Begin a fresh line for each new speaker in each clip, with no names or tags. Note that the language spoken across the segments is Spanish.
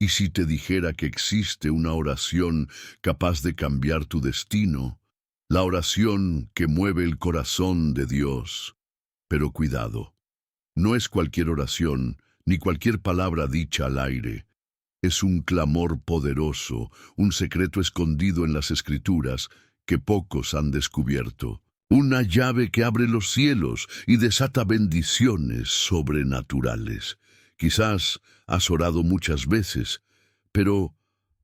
¿Y si te dijera que existe una oración capaz de cambiar tu destino? La oración que mueve el corazón de Dios. Pero cuidado, no es cualquier oración, ni cualquier palabra dicha al aire. Es un clamor poderoso, un secreto escondido en las Escrituras que pocos han descubierto. Una llave que abre los cielos y desata bendiciones sobrenaturales. Quizás has orado muchas veces, pero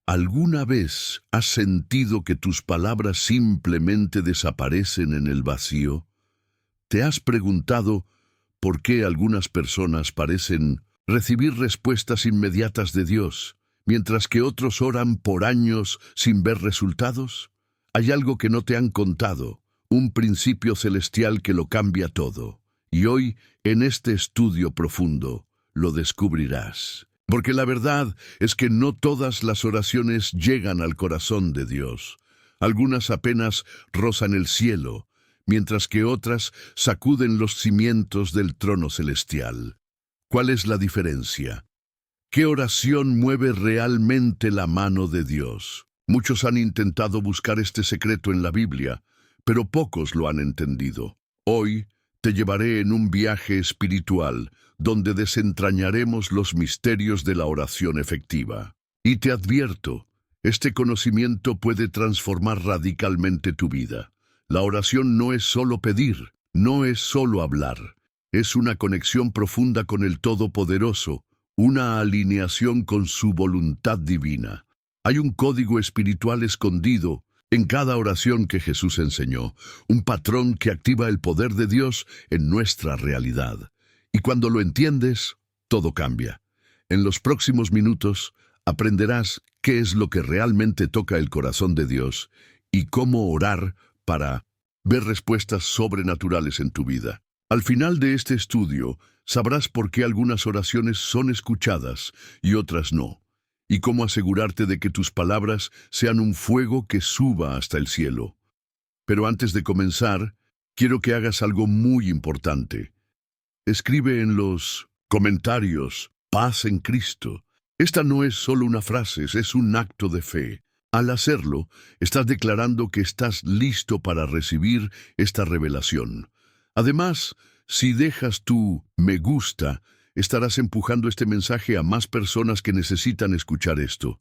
¿alguna vez has sentido que tus palabras simplemente desaparecen en el vacío? ¿Te has preguntado por qué algunas personas parecen recibir respuestas inmediatas de Dios, mientras que otros oran por años sin ver resultados? Hay algo que no te han contado, un principio celestial que lo cambia todo. Y hoy, en este estudio profundo, lo descubrirás. Porque la verdad es que no todas las oraciones llegan al corazón de Dios. Algunas apenas rozan el cielo, mientras que otras sacuden los cimientos del trono celestial. ¿Cuál es la diferencia? ¿Qué oración mueve realmente la mano de Dios? Muchos han intentado buscar este secreto en la Biblia, pero pocos lo han entendido. Hoy te llevaré en un viaje espiritual, donde desentrañaremos los misterios de la oración efectiva. Y te advierto, este conocimiento puede transformar radicalmente tu vida. La oración no es solo pedir, no es solo hablar. Es una conexión profunda con el Todopoderoso, una alineación con su voluntad divina. Hay un código espiritual escondido en cada oración que Jesús enseñó, un patrón que activa el poder de Dios en nuestra realidad. Y cuando lo entiendes, todo cambia. En los próximos minutos aprenderás qué es lo que realmente toca el corazón de Dios y cómo orar para ver respuestas sobrenaturales en tu vida. Al final de este estudio, sabrás por qué algunas oraciones son escuchadas y otras no, y cómo asegurarte de que tus palabras sean un fuego que suba hasta el cielo. Pero antes de comenzar, quiero que hagas algo muy importante. Escribe en los comentarios, paz en Cristo. Esta no es solo una frase, es un acto de fe. Al hacerlo, estás declarando que estás listo para recibir esta revelación. Además, si dejas tu me gusta, estarás empujando este mensaje a más personas que necesitan escuchar esto.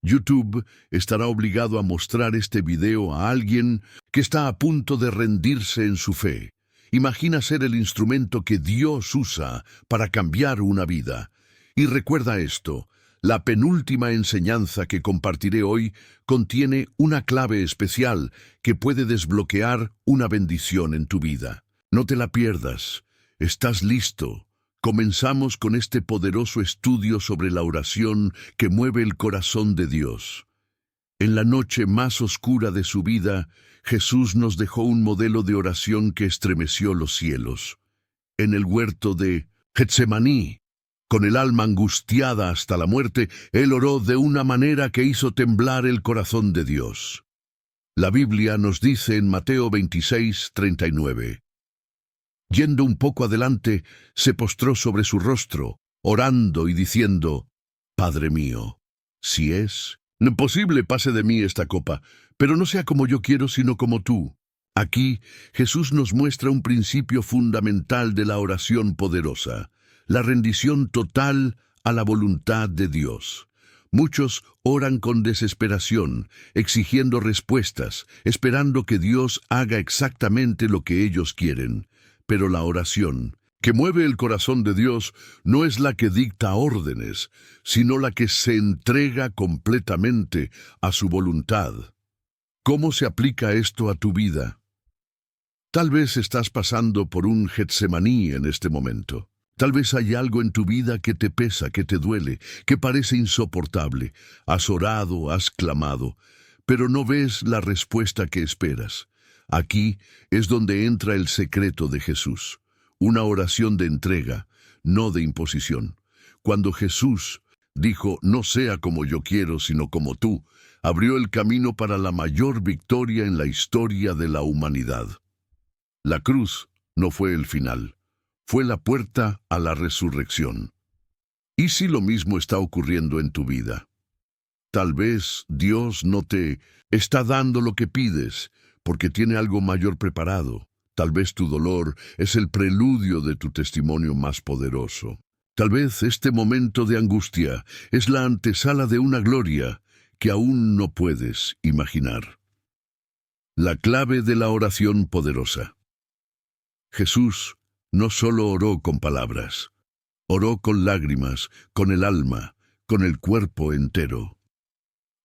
YouTube estará obligado a mostrar este video a alguien que está a punto de rendirse en su fe. Imagina ser el instrumento que Dios usa para cambiar una vida. Y recuerda esto, la penúltima enseñanza que compartiré hoy contiene una clave especial que puede desbloquear una bendición en tu vida. No te la pierdas. ¿Estás listo? Comenzamos con este poderoso estudio sobre la oración que mueve el corazón de Dios. En la noche más oscura de su vida, Jesús nos dejó un modelo de oración que estremeció los cielos. En el huerto de Getsemaní, con el alma angustiada hasta la muerte, Él oró de una manera que hizo temblar el corazón de Dios. La Biblia nos dice en Mateo 26:39. Yendo un poco adelante, se postró sobre su rostro, orando y diciendo, Padre mío, si es posible pase de mí esta copa, pero no sea como yo quiero, sino como tú. Aquí, Jesús nos muestra un principio fundamental de la oración poderosa, la rendición total a la voluntad de Dios. Muchos oran con desesperación, exigiendo respuestas, esperando que Dios haga exactamente lo que ellos quieren. Pero la oración que mueve el corazón de Dios no es la que dicta órdenes, sino la que se entrega completamente a su voluntad. ¿Cómo se aplica esto a tu vida? Tal vez estás pasando por un Getsemaní en este momento. Tal vez hay algo en tu vida que te pesa, que te duele, que parece insoportable. Has orado, has clamado, pero no ves la respuesta que esperas. Aquí es donde entra el secreto de Jesús, una oración de entrega, no de imposición. Cuando Jesús dijo, no sea como yo quiero, sino como tú, abrió el camino para la mayor victoria en la historia de la humanidad. La cruz no fue el final, fue la puerta a la resurrección. ¿Y si lo mismo está ocurriendo en tu vida? Tal vez Dios no te está dando lo que pides porque tiene algo mayor preparado. Tal vez tu dolor es el preludio de tu testimonio más poderoso. Tal vez este momento de angustia es la antesala de una gloria que aún no puedes imaginar. La clave de la oración poderosa. Jesús no solo oró con palabras, oró con lágrimas, con el alma, con el cuerpo entero.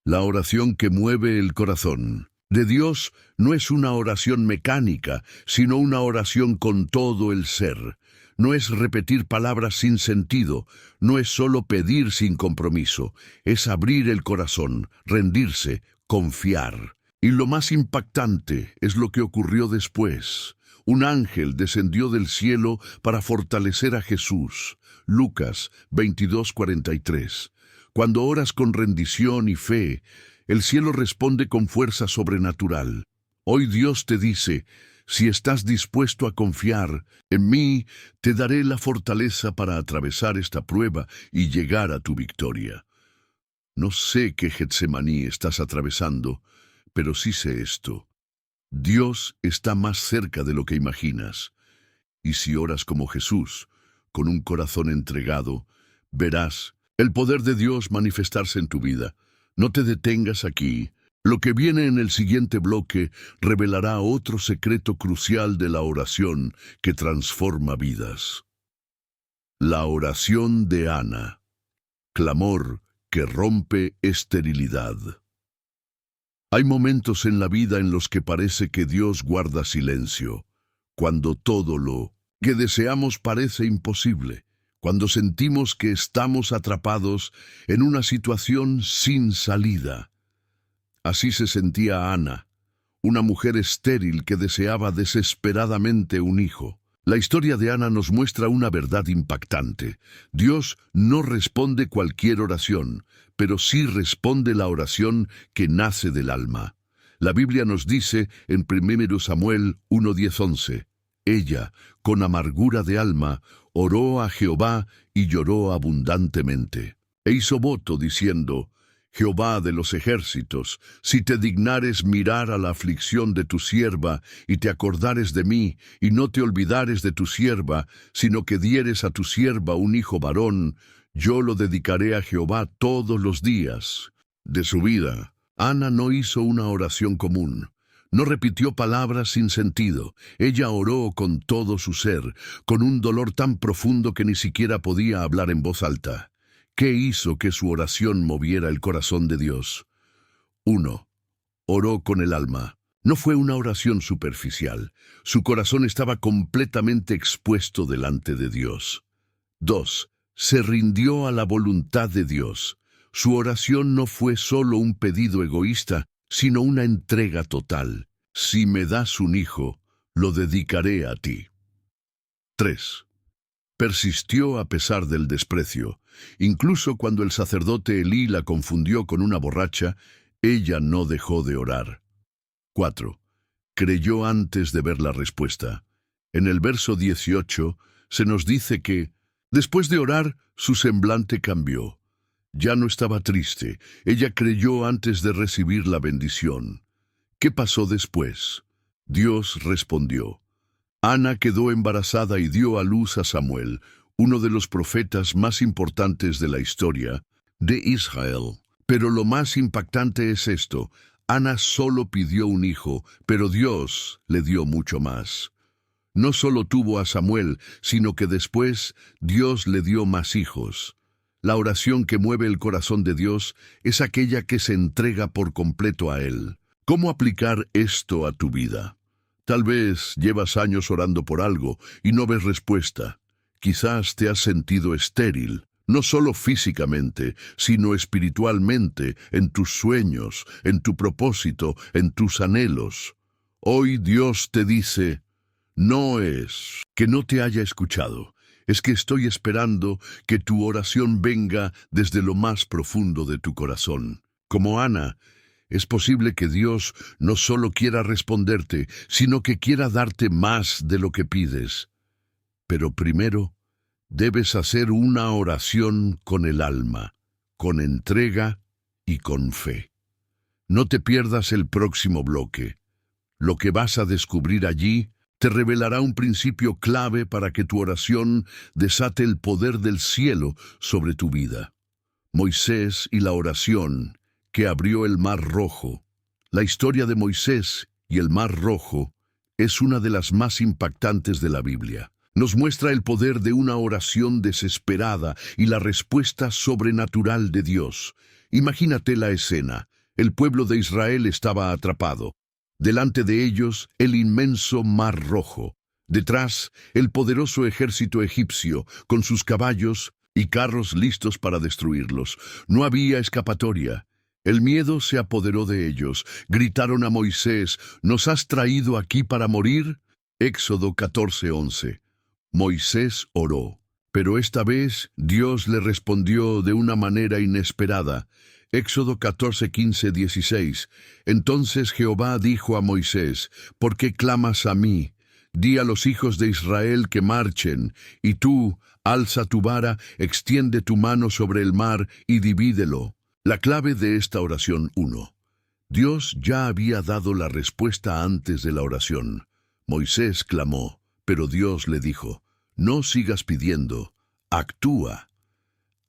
La oración que mueve el corazón de Dios no es una oración mecánica, sino una oración con todo el ser. No es repetir palabras sin sentido, no es solo pedir sin compromiso, es abrir el corazón, rendirse, confiar. Y lo más impactante es lo que ocurrió después. Un ángel descendió del cielo para fortalecer a Jesús. Lucas 22:43. Cuando oras con rendición y fe, el cielo responde con fuerza sobrenatural. Hoy Dios te dice, si estás dispuesto a confiar en mí, te daré la fortaleza para atravesar esta prueba y llegar a tu victoria. No sé qué Getsemaní estás atravesando, pero sí sé esto. Dios está más cerca de lo que imaginas. Y si oras como Jesús, con un corazón entregado, verás el poder de Dios manifestarse en tu vida. No te detengas aquí. Lo que viene en el siguiente bloque revelará otro secreto crucial de la oración que transforma vidas. La oración de Ana. Clamor que rompe esterilidad. Hay momentos en la vida en los que parece que Dios guarda silencio, cuando todo lo que deseamos parece imposible, cuando sentimos que estamos atrapados en una situación sin salida. Así se sentía Ana, una mujer estéril que deseaba desesperadamente un hijo. La historia de Ana nos muestra una verdad impactante. Dios no responde cualquier oración, pero sí responde la oración que nace del alma. La Biblia nos dice en 1 Samuel 1:10-11, ella, con amargura de alma, oró a Jehová y lloró abundantemente. E hizo voto diciendo, Jehová de los ejércitos, si te dignares mirar a la aflicción de tu sierva, y te acordares de mí, y no te olvidares de tu sierva, sino que dieres a tu sierva un hijo varón, yo lo dedicaré a Jehová todos los días de su vida. Ana no hizo una oración común. No repitió palabras sin sentido. Ella oró con todo su ser, con un dolor tan profundo que ni siquiera podía hablar en voz alta. ¿Qué hizo que su oración moviera el corazón de Dios? 1. Oró con el alma. No fue una oración superficial. Su corazón estaba completamente expuesto delante de Dios. 2. Se rindió a la voluntad de Dios. Su oración no fue solo un pedido egoísta, sino una entrega total. Si me das un hijo, lo dedicaré a ti. 3. Persistió a pesar del desprecio. Incluso cuando el sacerdote Elí la confundió con una borracha, ella no dejó de orar. 4. Creyó antes de ver la respuesta. En el verso 18 se nos dice que, después de orar, su semblante cambió. Ya no estaba triste. Ella creyó antes de recibir la bendición. ¿Qué pasó después? Dios respondió. Ana quedó embarazada y dio a luz a Samuel, uno de los profetas más importantes de la historia de Israel. Pero lo más impactante es esto. Ana solo pidió un hijo, pero Dios le dio mucho más. No solo tuvo a Samuel, sino que después Dios le dio más hijos. La oración que mueve el corazón de Dios es aquella que se entrega por completo a Él. ¿Cómo aplicar esto a tu vida? Tal vez llevas años orando por algo y no ves respuesta. Quizás te has sentido estéril, no solo físicamente, sino espiritualmente, en tus sueños, en tu propósito, en tus anhelos. Hoy Dios te dice, no es que no te haya escuchado, es que estoy esperando que tu oración venga desde lo más profundo de tu corazón. Como Ana, es posible que Dios no solo quiera responderte, sino que quiera darte más de lo que pides. Pero primero, Debes hacer una oración con el alma, con entrega y con fe. No te pierdas el próximo bloque. Lo que vas a descubrir allí te revelará un principio clave para que tu oración desate el poder del cielo sobre tu vida. Moisés y la oración que abrió el Mar Rojo. La historia de Moisés y el Mar Rojo es una de las más impactantes de la Biblia. Nos muestra el poder de una oración desesperada y la respuesta sobrenatural de Dios. Imagínate la escena. El pueblo de Israel estaba atrapado. Delante de ellos, el inmenso Mar Rojo. Detrás, el poderoso ejército egipcio, con sus caballos y carros listos para destruirlos. No había escapatoria. El miedo se apoderó de ellos. Gritaron a Moisés: ¿Nos has traído aquí para morir? Éxodo 14:11. Moisés oró, pero esta vez Dios le respondió de una manera inesperada. Éxodo 14:15-16. Entonces Jehová dijo a Moisés: ¿Por qué clamas a mí? Di a los hijos de Israel que marchen, y tú, alza tu vara, extiende tu mano sobre el mar y divídelo. La clave de esta oración 1. Dios ya había dado la respuesta antes de la oración. Moisés clamó, pero Dios le dijo: no sigas pidiendo, actúa.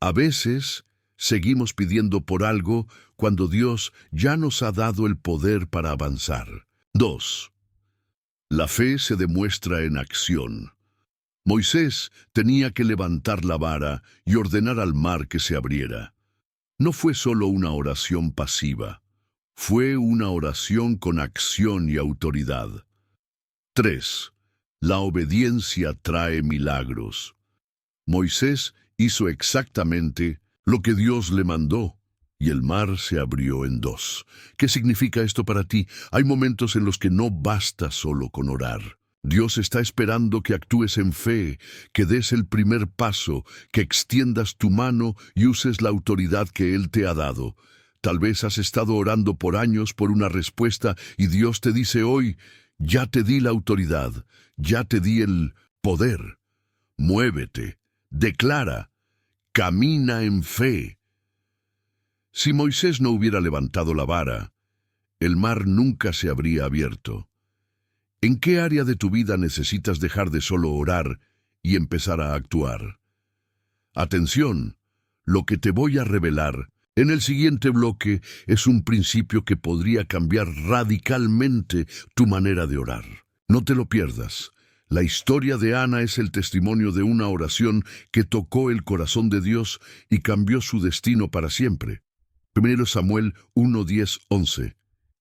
A veces seguimos pidiendo por algo cuando Dios ya nos ha dado el poder para avanzar. 2. La fe se demuestra en acción. Moisés tenía que levantar la vara y ordenar al mar que se abriera. No fue solo una oración pasiva, fue una oración con acción y autoridad. 3. La obediencia trae milagros. Moisés hizo exactamente lo que Dios le mandó, y el mar se abrió en dos. ¿Qué significa esto para ti? Hay momentos en los que no basta solo con orar. Dios está esperando que actúes en fe, que des el primer paso, que extiendas tu mano y uses la autoridad que Él te ha dado. Tal vez has estado orando por años por una respuesta y Dios te dice hoy: ya te di la autoridad, ya te di el poder. Muévete, declara, camina en fe. Si Moisés no hubiera levantado la vara, el mar nunca se habría abierto. ¿En qué área de tu vida necesitas dejar de solo orar y empezar a actuar? Atención, lo que te voy a revelar en el siguiente bloque es un principio que podría cambiar radicalmente tu manera de orar. No te lo pierdas. La historia de Ana es el testimonio de una oración que tocó el corazón de Dios y cambió su destino para siempre. 1 Samuel 1:10-11.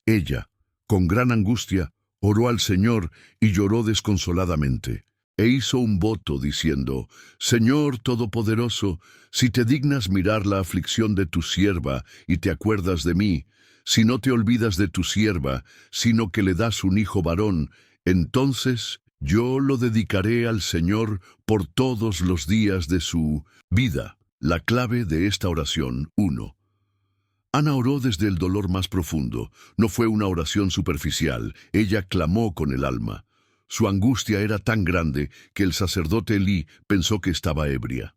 Ella, con gran angustia, oró al Señor y lloró desconsoladamente. E hizo un voto diciendo: Señor Todopoderoso, si te dignas mirar la aflicción de tu sierva y te acuerdas de mí, si no te olvidas de tu sierva, sino que le das un hijo varón, entonces yo lo dedicaré al Señor por todos los días de su vida. La clave de esta oración 1. Ana oró desde el dolor más profundo. No fue una oración superficial. Ella clamó con el alma. Su angustia era tan grande que el sacerdote Elí pensó que estaba ebria.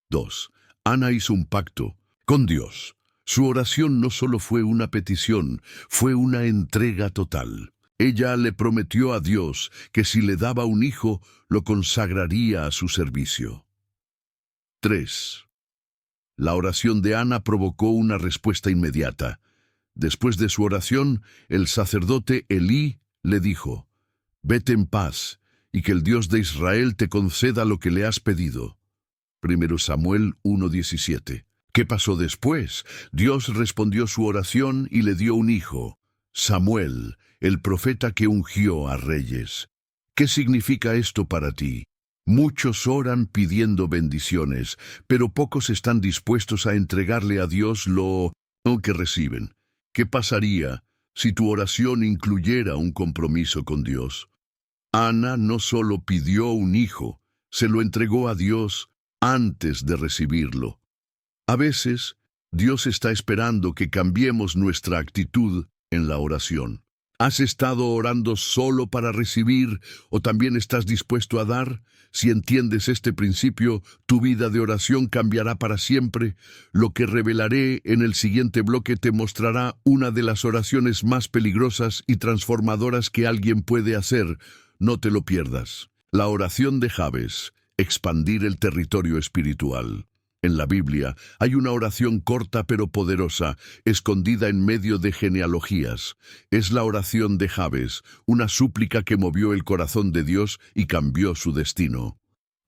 2. Ana hizo un pacto con Dios. Su oración no solo fue una petición, fue una entrega total. Ella le prometió a Dios que si le daba un hijo, lo consagraría a su servicio. 3. La oración de Ana provocó una respuesta inmediata. Después de su oración, el sacerdote Elí le dijo: Vete en paz, y que el Dios de Israel te conceda lo que le has pedido. 1 Samuel 1:17. ¿Qué pasó después? Dios respondió su oración y le dio un hijo, Samuel, el profeta que ungió a reyes. ¿Qué significa esto para ti? Muchos oran pidiendo bendiciones, pero pocos están dispuestos a entregarle a Dios lo que reciben. ¿Qué pasaría si tu oración incluyera un compromiso con Dios? Ana no solo pidió un hijo, se lo entregó a Dios antes de recibirlo. A veces, Dios está esperando que cambiemos nuestra actitud en la oración. ¿Has estado orando solo para recibir o también estás dispuesto a dar? Si entiendes este principio, tu vida de oración cambiará para siempre. Lo que revelaré en el siguiente bloque te mostrará una de las oraciones más peligrosas y transformadoras que alguien puede hacer. No te lo pierdas. La oración de Jabes, expandir el territorio espiritual. En la Biblia hay una oración corta pero poderosa, escondida en medio de genealogías. Es la oración de Jabes, una súplica que movió el corazón de Dios y cambió su destino.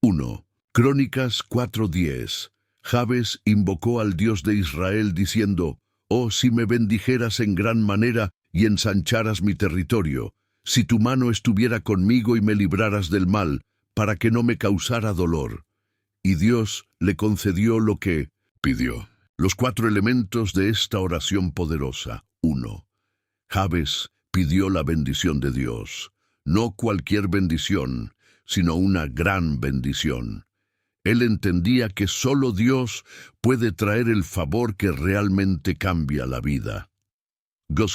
1. Crónicas 4:10. Jabes invocó al Dios de Israel diciendo: «Oh, si me bendijeras en gran manera y ensancharas mi territorio, si tu mano estuviera conmigo y me libraras del mal, para que no me causara dolor». Y Dios le concedió lo que pidió. Los 4 elementos de esta oración poderosa. 1. Jabes pidió la bendición de Dios. No cualquier bendición, sino una gran bendición. Él entendía que solo Dios puede traer el favor que realmente cambia la vida.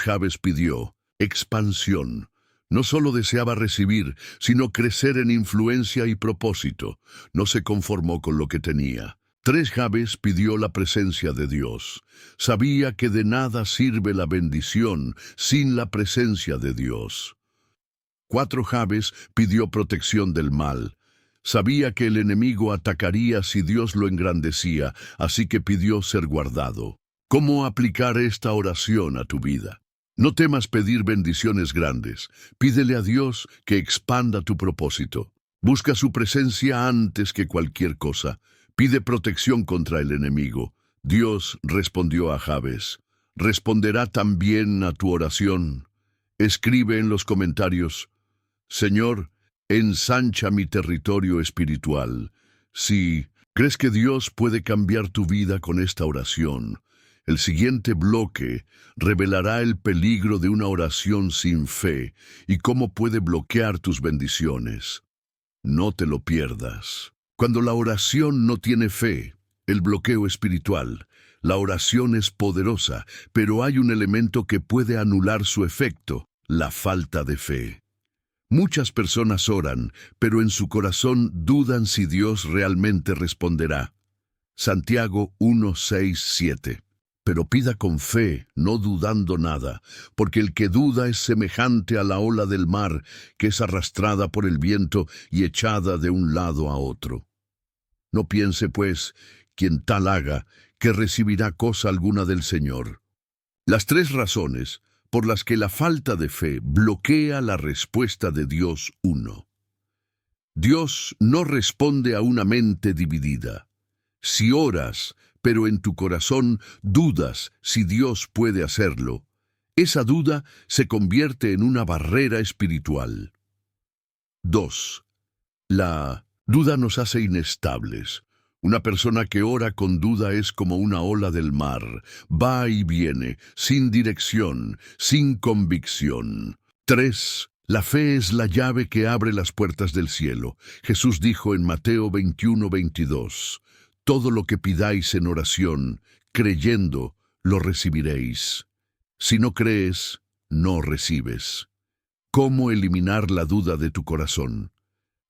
Jabes pidió expansión. No solo deseaba recibir, sino crecer en influencia y propósito. No se conformó con lo que tenía. 3. Jabes pidió la presencia de Dios. Sabía que de nada sirve la bendición sin la presencia de Dios. 4. Jabes pidió protección del mal. Sabía que el enemigo atacaría si Dios lo engrandecía, así que pidió ser guardado. ¿Cómo aplicar esta oración a tu vida? No temas pedir bendiciones grandes. Pídele a Dios que expanda tu propósito. Busca su presencia antes que cualquier cosa. Pide protección contra el enemigo. Dios respondió a Jabes. Responderá también a tu oración. Escribe en los comentarios: «Señor, ensancha mi territorio espiritual». Si crees que Dios puede cambiar tu vida con esta oración, el siguiente bloque revelará el peligro de una oración sin fe y cómo puede bloquear tus bendiciones. No te lo pierdas. Cuando la oración no tiene fe, el bloqueo espiritual, la oración es poderosa, pero hay un elemento que puede anular su efecto: la falta de fe. Muchas personas oran, pero en su corazón dudan si Dios realmente responderá. Santiago 1:6-7. Pero pida con fe, no dudando nada, porque el que duda es semejante a la ola del mar, que es arrastrada por el viento y echada de un lado a otro. No piense, pues, quien tal haga, que recibirá cosa alguna del Señor. Las 3 razones por las que la falta de fe bloquea la respuesta de Dios. 1. Dios no responde a una mente dividida. Si oras, pero en tu corazón dudas si Dios puede hacerlo, esa duda se convierte en una barrera espiritual. 2. La duda nos hace inestables. Una persona que ora con duda es como una ola del mar, va y viene, sin dirección, sin convicción. 3. La fe es la llave que abre las puertas del cielo. Jesús dijo en Mateo 21:22, «Todo lo que pidáis en oración, creyendo, lo recibiréis. Si no crees, no recibes». ¿Cómo eliminar la duda de tu corazón?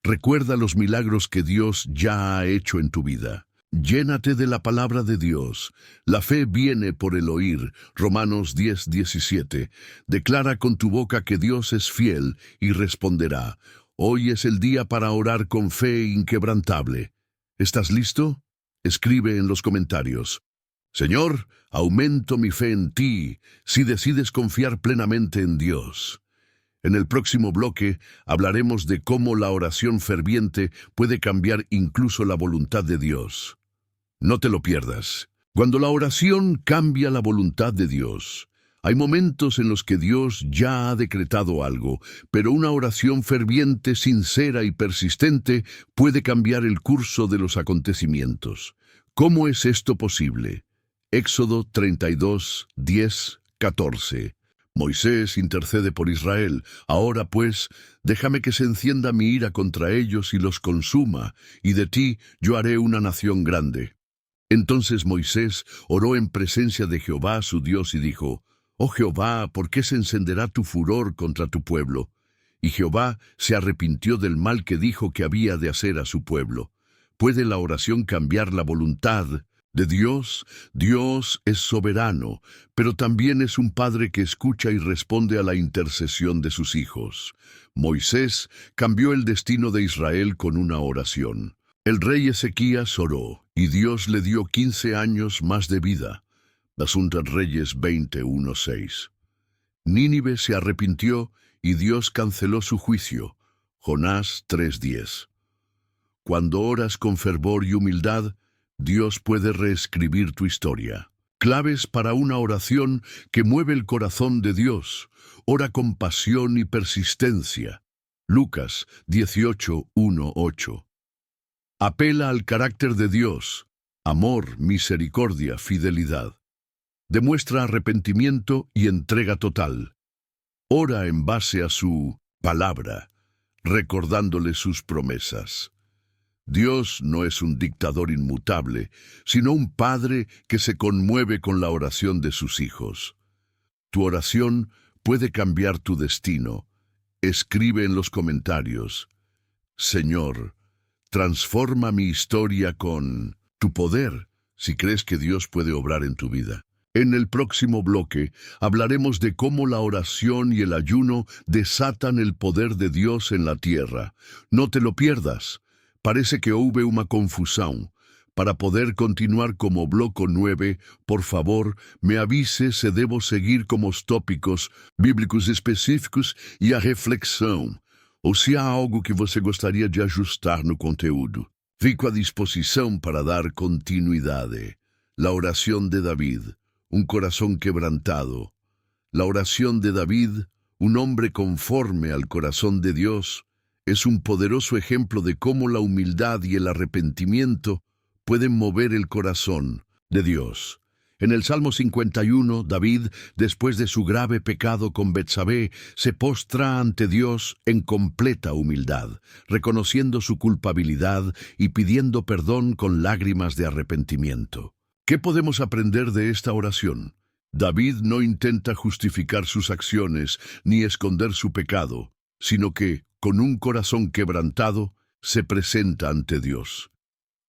Recuerda los milagros que Dios ya ha hecho en tu vida. Llénate de la palabra de Dios. La fe viene por el oír. Romanos 10:17. Declara con tu boca que Dios es fiel y responderá. Hoy es el día para orar con fe inquebrantable. ¿Estás listo? Escribe en los comentarios: «Señor, aumento mi fe en ti», si decides confiar plenamente en Dios. En el próximo bloque hablaremos de cómo la oración ferviente puede cambiar incluso la voluntad de Dios. No te lo pierdas. Cuando la oración cambia la voluntad de Dios, hay momentos en los que Dios ya ha decretado algo, pero una oración ferviente, sincera y persistente puede cambiar el curso de los acontecimientos. ¿Cómo es esto posible? Éxodo 32:10-14. Moisés intercede por Israel. «Ahora pues, déjame que se encienda mi ira contra ellos y los consuma, y de ti yo haré una nación grande». Entonces Moisés oró en presencia de Jehová su Dios y dijo: Oh Jehová, ¿por qué se encenderá tu furor contra tu pueblo? Y Jehová se arrepintió del mal que dijo que había de hacer a su pueblo. ¿Puede la oración cambiar la voluntad de Dios? Dios es soberano, pero también es un padre que escucha y responde a la intercesión de sus hijos. Moisés cambió el destino de Israel con una oración. El rey Ezequías oró, y Dios le dio 15 años más de vida. Asunto Reyes 21:6. Nínive se arrepintió, y Dios canceló su juicio. Jonás 3:10. Cuando oras con fervor y humildad, Dios puede reescribir tu historia. Claves para una oración que mueve el corazón de Dios. Ora con pasión y persistencia. Lucas 18:1-8. Apela al carácter de Dios. Amor, misericordia, fidelidad. Demuestra arrepentimiento y entrega total. Ora en base a su palabra, recordándole sus promesas. Dios no es un dictador inmutable, sino un padre que se conmueve con la oración de sus hijos. Tu oración puede cambiar tu destino. Escribe en los comentarios: Señor, transforma mi historia con tu poder, si crees que Dios puede obrar en tu vida. En el próximo bloque hablaremos de cómo la oración y el ayuno desatan el poder de Dios en la tierra. No te lo pierdas. Parece que hubo una confusión. Para poder continuar como bloco 9, por favor, me avise se debo seguir como os tópicos bíblicos específicos e a reflexão, ou se há algo que você gostaria de ajustar no conteúdo. Fico à disposição para dar continuidade. La oración de David, un corazón quebrantado. La oración de David, un hombre conforme al corazón de Dios, es un poderoso ejemplo de cómo la humildad y el arrepentimiento pueden mover el corazón de Dios. En el Salmo 51, David, después de su grave pecado con Betsabé, se postra ante Dios en completa humildad, reconociendo su culpabilidad y pidiendo perdón con lágrimas de arrepentimiento. ¿Qué podemos aprender de esta oración? David no intenta justificar sus acciones ni esconder su pecado, sino que, con un corazón quebrantado, se presenta ante Dios.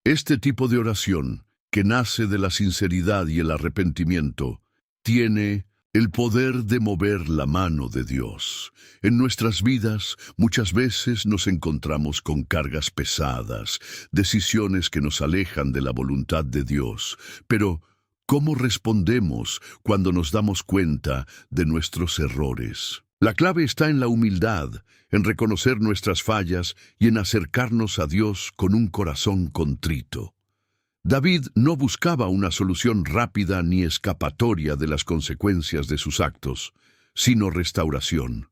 Este tipo de oración, que nace de la sinceridad y el arrepentimiento, tiene el poder de mover la mano de Dios. En nuestras vidas, muchas veces nos encontramos con cargas pesadas, decisiones que nos alejan de la voluntad de Dios. Pero, ¿cómo respondemos cuando nos damos cuenta de nuestros errores? La clave está en la humildad, en reconocer nuestras fallas y en acercarnos a Dios con un corazón contrito. David no buscaba una solución rápida ni escapatoria de las consecuencias de sus actos, sino restauración.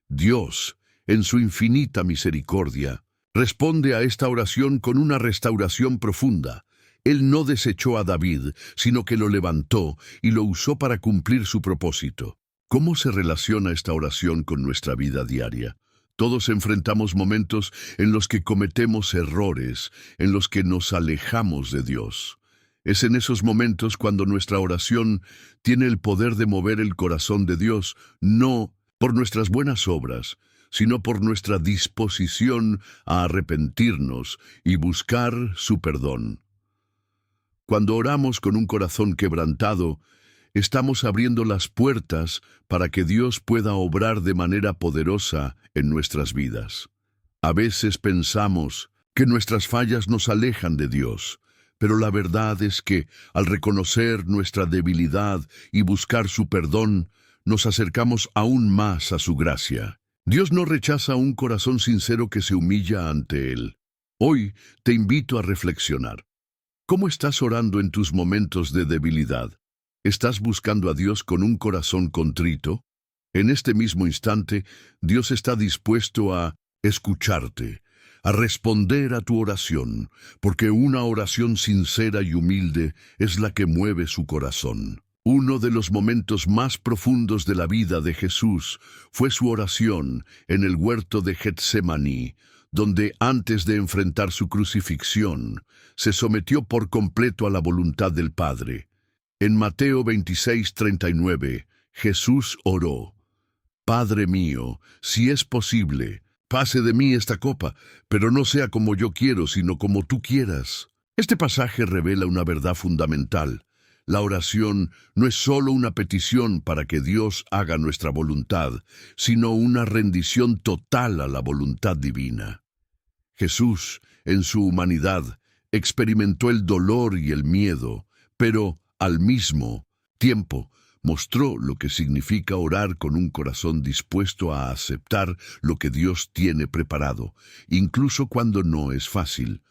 Dios, en su infinita misericordia, responde a esta oración con una restauración profunda. Él no desechó a David, sino que lo levantó y lo usó para cumplir su propósito. ¿Cómo se relaciona esta oración con nuestra vida diaria? Todos enfrentamos momentos en los que cometemos errores, en los que nos alejamos de Dios. Es en esos momentos cuando nuestra oración tiene el poder de mover el corazón de Dios, no por nuestras buenas obras, sino por nuestra disposición a arrepentirnos y buscar su perdón. Cuando oramos con un corazón quebrantado, estamos abriendo las puertas para que Dios pueda obrar de manera poderosa en nuestras vidas. A veces pensamos que nuestras fallas nos alejan de Dios, pero la verdad es que, al reconocer nuestra debilidad y buscar su perdón, nos acercamos aún más a su gracia. Dios no rechaza un corazón sincero que se humilla ante Él. Hoy te invito a reflexionar. ¿Cómo estás orando en tus momentos de debilidad? ¿Estás buscando a Dios con un corazón contrito? En este mismo instante, Dios está dispuesto a escucharte, a responder a tu oración, porque una oración sincera y humilde es la que mueve su corazón. Uno de los momentos más profundos de la vida de Jesús fue su oración en el huerto de Getsemaní, donde antes de enfrentar su crucifixión, se sometió por completo a la voluntad del Padre. En Mateo 26:39, Jesús oró: Padre mío, si es posible, pase de mí esta copa, pero no sea como yo quiero, sino como tú quieras. Este pasaje revela una verdad fundamental. La oración no es solo una petición para que Dios haga nuestra voluntad, sino una rendición total a la voluntad divina. Jesús, en su humanidad, experimentó el dolor y el miedo, pero al mismo tiempo mostró lo que significa orar con un corazón dispuesto a aceptar lo que Dios tiene preparado, incluso cuando no es fácil.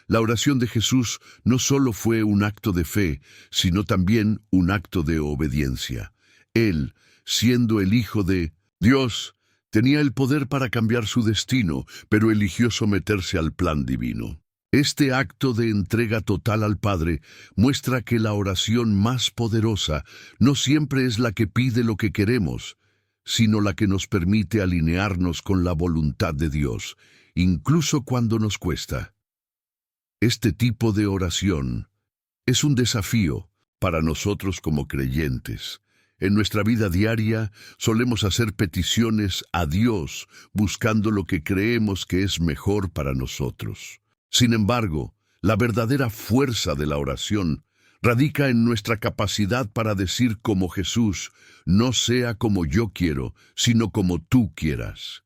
La oración de Jesús no solo fue un acto de fe, sino también un acto de obediencia. Él, siendo el Hijo de Dios, tenía el poder para cambiar su destino, pero eligió someterse al plan divino. Este acto de entrega total al Padre muestra que la oración más poderosa no siempre es la que pide lo que queremos, sino la que nos permite alinearnos con la voluntad de Dios, incluso cuando nos cuesta. Este tipo de oración es un desafío para nosotros como creyentes. En nuestra vida diaria solemos hacer peticiones a Dios buscando lo que creemos que es mejor para nosotros. Sin embargo, la verdadera fuerza de la oración radica en nuestra capacidad para decir como Jesús: no sea como yo quiero, sino como tú quieras.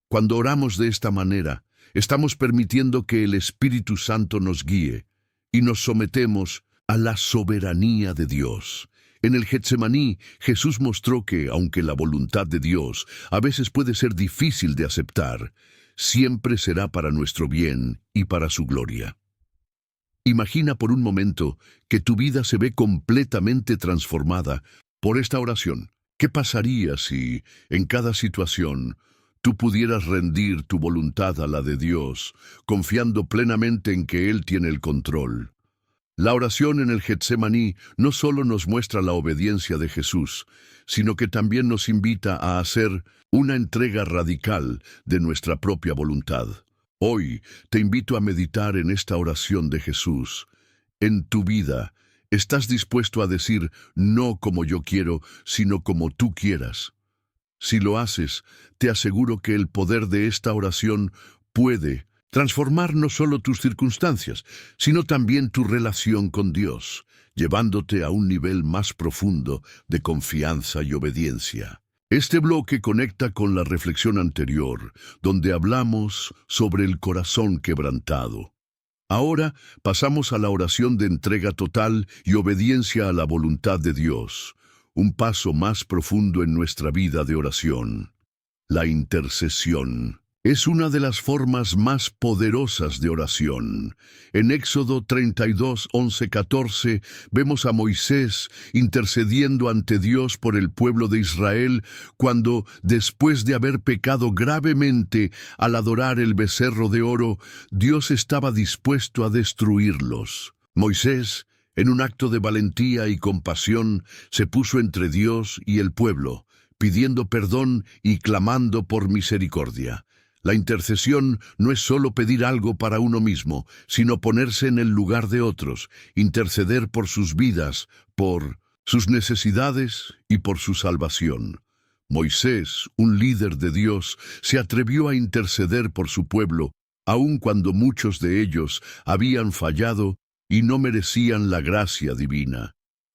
Cuando oramos de esta manera, estamos permitiendo que el Espíritu Santo nos guíe y nos sometemos a la soberanía de Dios. En el Getsemaní, Jesús mostró que, aunque la voluntad de Dios a veces puede ser difícil de aceptar, siempre será para nuestro bien y para su gloria. Imagina por un momento que tu vida se ve completamente transformada por esta oración. ¿Qué pasaría si, en cada situación, tú pudieras rendir tu voluntad a la de Dios, confiando plenamente en que Él tiene el control? La oración en el Getsemaní no solo nos muestra la obediencia de Jesús, sino que también nos invita a hacer una entrega radical de nuestra propia voluntad. Hoy te invito a meditar en esta oración de Jesús. En tu vida, ¿estás dispuesto a decir no como yo quiero, sino como tú quieras? Si lo haces, te aseguro que el poder de esta oración puede transformar no solo tus circunstancias, sino también tu relación con Dios, llevándote a un nivel más profundo de confianza y obediencia. Este bloque conecta con la reflexión anterior, donde hablamos sobre el corazón quebrantado. Ahora pasamos a la oración de entrega total y obediencia a la voluntad de Dios, un paso más profundo en nuestra vida de oración. La intercesión es una de las formas más poderosas de oración. En Éxodo 32, 11, 14, vemos a Moisés intercediendo ante Dios por el pueblo de Israel cuando, después de haber pecado gravemente al adorar el becerro de oro, Dios estaba dispuesto a destruirlos. Moisés, en un acto de valentía y compasión, se puso entre Dios y el pueblo, pidiendo perdón y clamando por misericordia. La intercesión no es solo pedir algo para uno mismo, sino ponerse en el lugar de otros, interceder por sus vidas, por sus necesidades y por su salvación. Moisés, un líder de Dios, se atrevió a interceder por su pueblo, aun cuando muchos de ellos habían fallado y no merecían la gracia divina.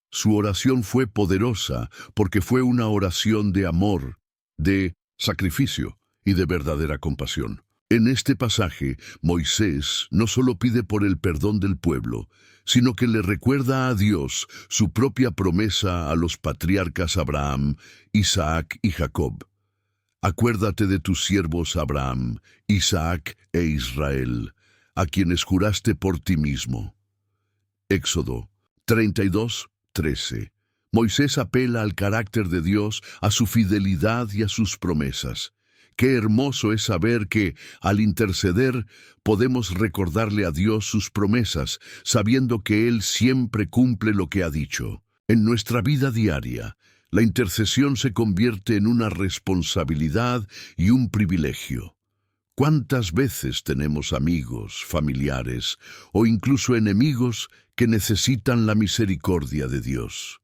Su oración fue poderosa porque fue una oración de amor, de sacrificio y de verdadera compasión. En este pasaje, Moisés no solo pide por el perdón del pueblo, sino que le recuerda a Dios su propia promesa a los patriarcas Abraham, Isaac y Jacob. Acuérdate de tus siervos Abraham, Isaac e Israel, a quienes juraste por ti mismo. Éxodo 32, 13. Moisés apela al carácter de Dios, a su fidelidad y a sus promesas. Qué hermoso es saber que, al interceder, podemos recordarle a Dios sus promesas, sabiendo que Él siempre cumple lo que ha dicho. En nuestra vida diaria, la intercesión se convierte en una responsabilidad y un privilegio. ¿Cuántas veces tenemos amigos, familiares o incluso enemigos que necesitan la misericordia de Dios?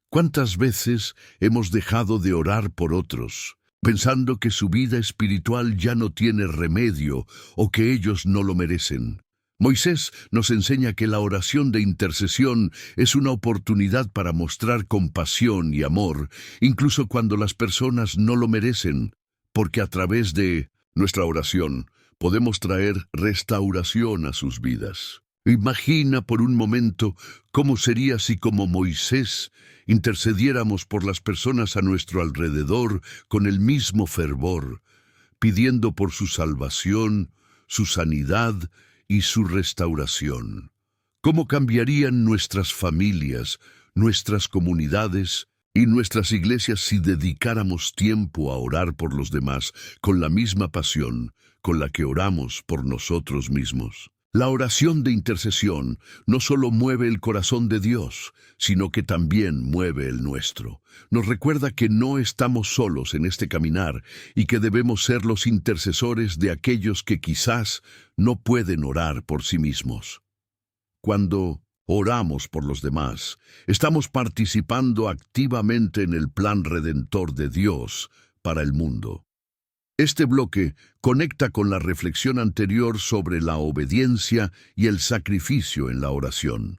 ¿Cuántas veces hemos dejado de orar por otros, pensando que su vida espiritual ya no tiene remedio o que ellos no lo merecen? Moisés nos enseña que la oración de intercesión es una oportunidad para mostrar compasión y amor, incluso cuando las personas no lo merecen, porque a través de nuestra oración podemos traer restauración a sus vidas. Imagina por un momento cómo sería si, como Moisés, intercediéramos por las personas a nuestro alrededor con el mismo fervor, pidiendo por su salvación, su sanidad y su restauración. ¿Cómo cambiarían nuestras familias, nuestras comunidades y nuestras iglesias si dedicáramos tiempo a orar por los demás con la misma pasión con la que oramos por nosotros mismos? La oración de intercesión no solo mueve el corazón de Dios, sino que también mueve el nuestro. Nos recuerda que no estamos solos en este caminar y que debemos ser los intercesores de aquellos que quizás no pueden orar por sí mismos. Cuando oramos por los demás, estamos participando activamente en el plan redentor de Dios para el mundo. Este bloque conecta con la reflexión anterior sobre la obediencia y el sacrificio en la oración.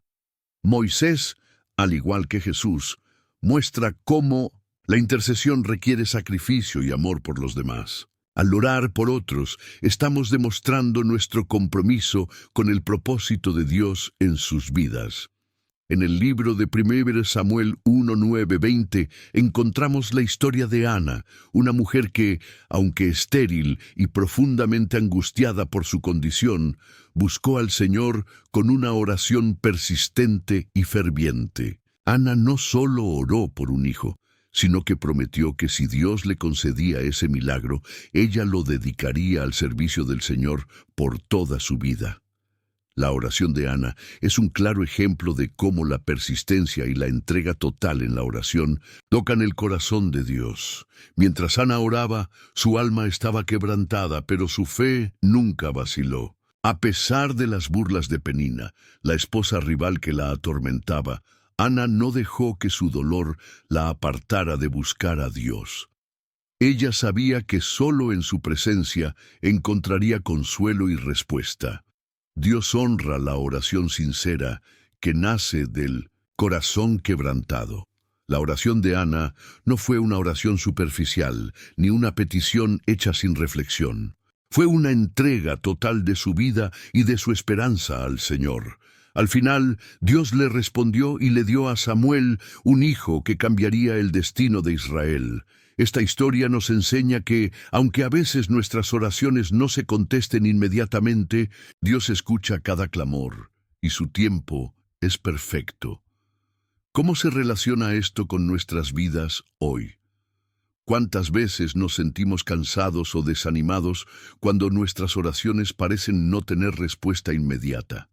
Moisés, al igual que Jesús, muestra cómo la intercesión requiere sacrificio y amor por los demás. Al orar por otros, estamos demostrando nuestro compromiso con el propósito de Dios en sus vidas. En el libro de 1 Samuel 1:9-20 encontramos la historia de Ana, una mujer que, aunque estéril y profundamente angustiada por su condición, buscó al Señor con una oración persistente y ferviente. Ana no solo oró por un hijo, sino que prometió que si Dios le concedía ese milagro, ella lo dedicaría al servicio del Señor por toda su vida. La oración de Ana es un claro ejemplo de cómo la persistencia y la entrega total en la oración tocan el corazón de Dios. Mientras Ana oraba, su alma estaba quebrantada, pero su fe nunca vaciló. A pesar de las burlas de Penina, la esposa rival que la atormentaba, Ana no dejó que su dolor la apartara de buscar a Dios. Ella sabía que solo en su presencia encontraría consuelo y respuesta. Dios honra la oración sincera que nace del corazón quebrantado. La oración de Ana no fue una oración superficial, ni una petición hecha sin reflexión. Fue una entrega total de su vida y de su esperanza al Señor. Al final, Dios le respondió y le dio a Samuel un hijo que cambiaría el destino de Israel. Esta historia nos enseña que, aunque a veces nuestras oraciones no se contesten inmediatamente, Dios escucha cada clamor, y su tiempo es perfecto. ¿Cómo se relaciona esto con nuestras vidas hoy? ¿Cuántas veces nos sentimos cansados o desanimados cuando nuestras oraciones parecen no tener respuesta inmediata?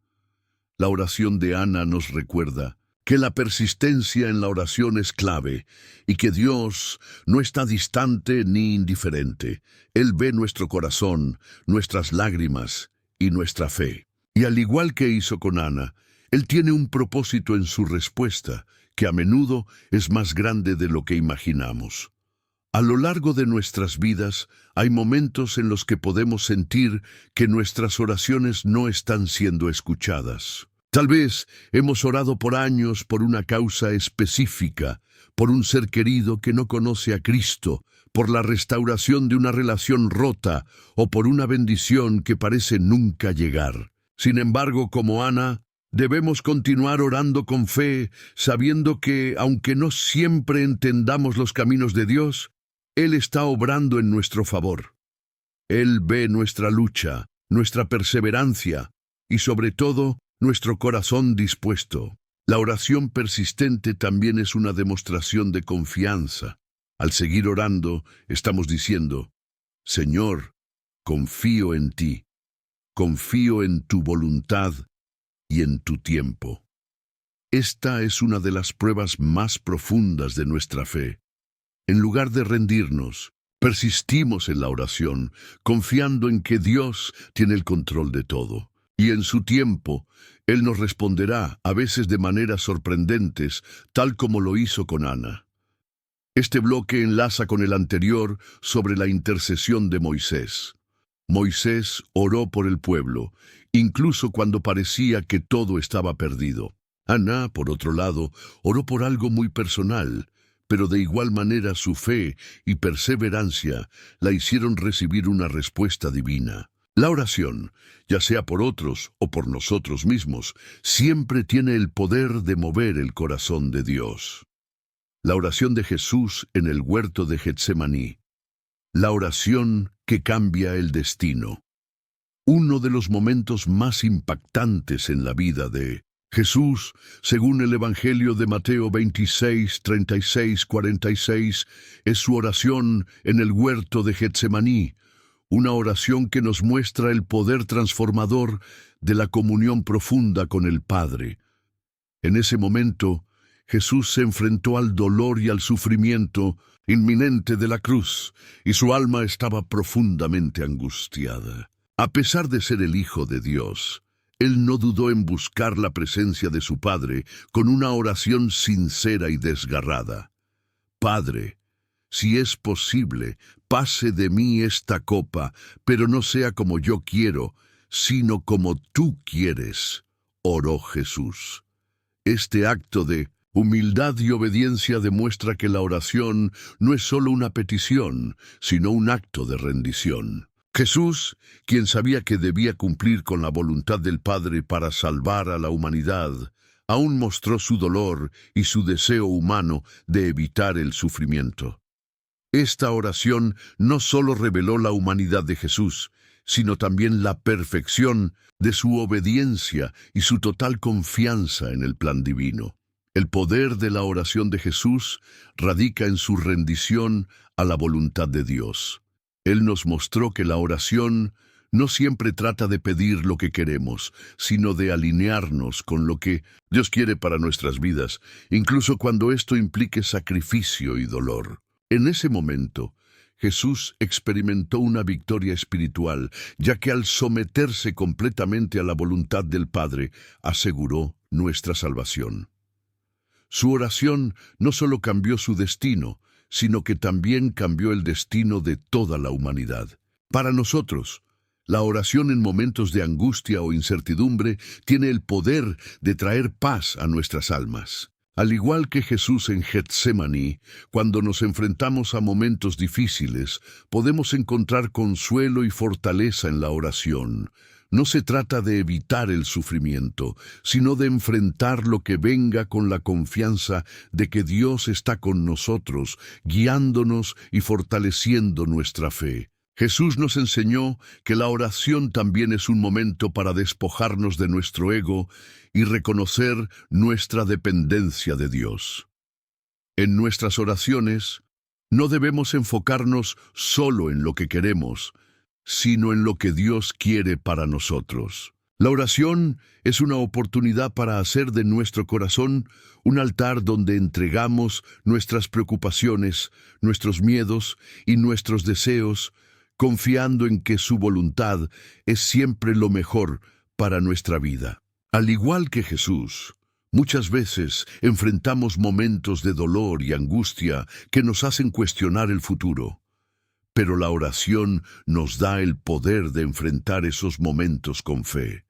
La oración de Ana nos recuerda que la persistencia en la oración es clave y que Dios no está distante ni indiferente. Él ve nuestro corazón, nuestras lágrimas y nuestra fe. Y al igual que hizo con Ana, Él tiene un propósito en su respuesta, que a menudo es más grande de lo que imaginamos. A lo largo de nuestras vidas hay momentos en los que podemos sentir que nuestras oraciones no están siendo escuchadas. Tal vez hemos orado por años por una causa específica, por un ser querido que no conoce a Cristo, por la restauración de una relación rota o por una bendición que parece nunca llegar. Sin embargo, como Ana, debemos continuar orando con fe, sabiendo que, aunque no siempre entendamos los caminos de Dios, Él está obrando en nuestro favor. Él ve nuestra lucha, nuestra perseverancia y, sobre todo, nuestro corazón dispuesto. La oración persistente también es una demostración de confianza. Al seguir orando, estamos diciendo: Señor, confío en ti, confío en tu voluntad y en tu tiempo. Esta es una de las pruebas más profundas de nuestra fe. En lugar de rendirnos, persistimos en la oración, confiando en que Dios tiene el control de todo. Y en su tiempo, Él nos responderá, a veces de maneras sorprendentes, tal como lo hizo con Ana. Este bloque enlaza con el anterior sobre la intercesión de Moisés. Moisés oró por el pueblo, incluso cuando parecía que todo estaba perdido. Ana, por otro lado, oró por algo muy personal, pero de igual manera su fe y perseverancia la hicieron recibir una respuesta divina. La oración, ya sea por otros o por nosotros mismos, siempre tiene el poder de mover el corazón de Dios. La oración de Jesús en el huerto de Getsemaní. La oración que cambia el destino. Uno de los momentos más impactantes en la vida de Jesús, según el Evangelio de Mateo 26, 36, 46, es su oración en el huerto de Getsemaní, una oración que nos muestra el poder transformador de la comunión profunda con el Padre. En ese momento, Jesús se enfrentó al dolor y al sufrimiento inminente de la cruz, y su alma estaba profundamente angustiada. A pesar de ser el Hijo de Dios, Él no dudó en buscar la presencia de su Padre con una oración sincera y desgarrada. Padre, si es posible, pase de mí esta copa, pero no sea como yo quiero, sino como tú quieres, oró Jesús. Este acto de humildad y obediencia demuestra que la oración no es solo una petición, sino un acto de rendición. Jesús, quien sabía que debía cumplir con la voluntad del Padre para salvar a la humanidad, aún mostró su dolor y su deseo humano de evitar el sufrimiento. Esta oración no solo reveló la humanidad de Jesús, sino también la perfección de su obediencia y su total confianza en el plan divino. El poder de la oración de Jesús radica en su rendición a la voluntad de Dios. Él nos mostró que la oración no siempre trata de pedir lo que queremos, sino de alinearnos con lo que Dios quiere para nuestras vidas, incluso cuando esto implique sacrificio y dolor. En ese momento, Jesús experimentó una victoria espiritual, ya que al someterse completamente a la voluntad del Padre, aseguró nuestra salvación. Su oración no solo cambió su destino, sino que también cambió el destino de toda la humanidad. Para nosotros, la oración en momentos de angustia o incertidumbre tiene el poder de traer paz a nuestras almas. Al igual que Jesús en Getsemaní, cuando nos enfrentamos a momentos difíciles, podemos encontrar consuelo y fortaleza en la oración. No se trata de evitar el sufrimiento, sino de enfrentar lo que venga con la confianza de que Dios está con nosotros, guiándonos y fortaleciendo nuestra fe. Jesús nos enseñó que la oración también es un momento para despojarnos de nuestro ego y reconocer nuestra dependencia de Dios. En nuestras oraciones, no debemos enfocarnos solo en lo que queremos, sino en lo que Dios quiere para nosotros. La oración es una oportunidad para hacer de nuestro corazón un altar donde entregamos nuestras preocupaciones, nuestros miedos y nuestros deseos, confiando en que su voluntad es siempre lo mejor para nuestra vida. Al igual que Jesús, muchas veces enfrentamos momentos de dolor y angustia que nos hacen cuestionar el futuro. Pero la oración nos da el poder de enfrentar esos momentos con fe.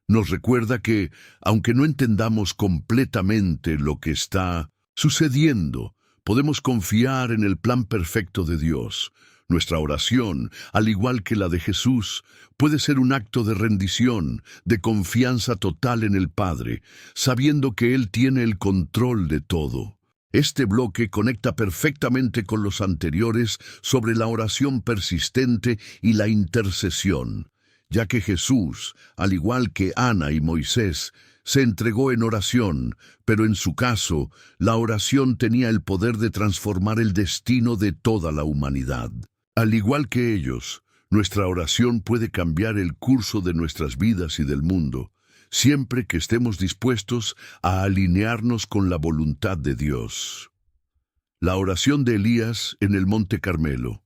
Nos recuerda que, aunque no entendamos completamente lo que está sucediendo, podemos confiar en el plan perfecto de Dios. Nuestra oración, al igual que la de Jesús, puede ser un acto de rendición, de confianza total en el Padre, sabiendo que Él tiene el control de todo. Este bloque conecta perfectamente con los anteriores sobre la oración persistente y la intercesión, ya que Jesús, al igual que Ana y Moisés, se entregó en oración, pero en su caso, la oración tenía el poder de transformar el destino de toda la humanidad. Al igual que ellos, nuestra oración puede cambiar el curso de nuestras vidas y del mundo, siempre que estemos dispuestos a alinearnos con la voluntad de Dios. La oración de Elías en el Monte Carmelo.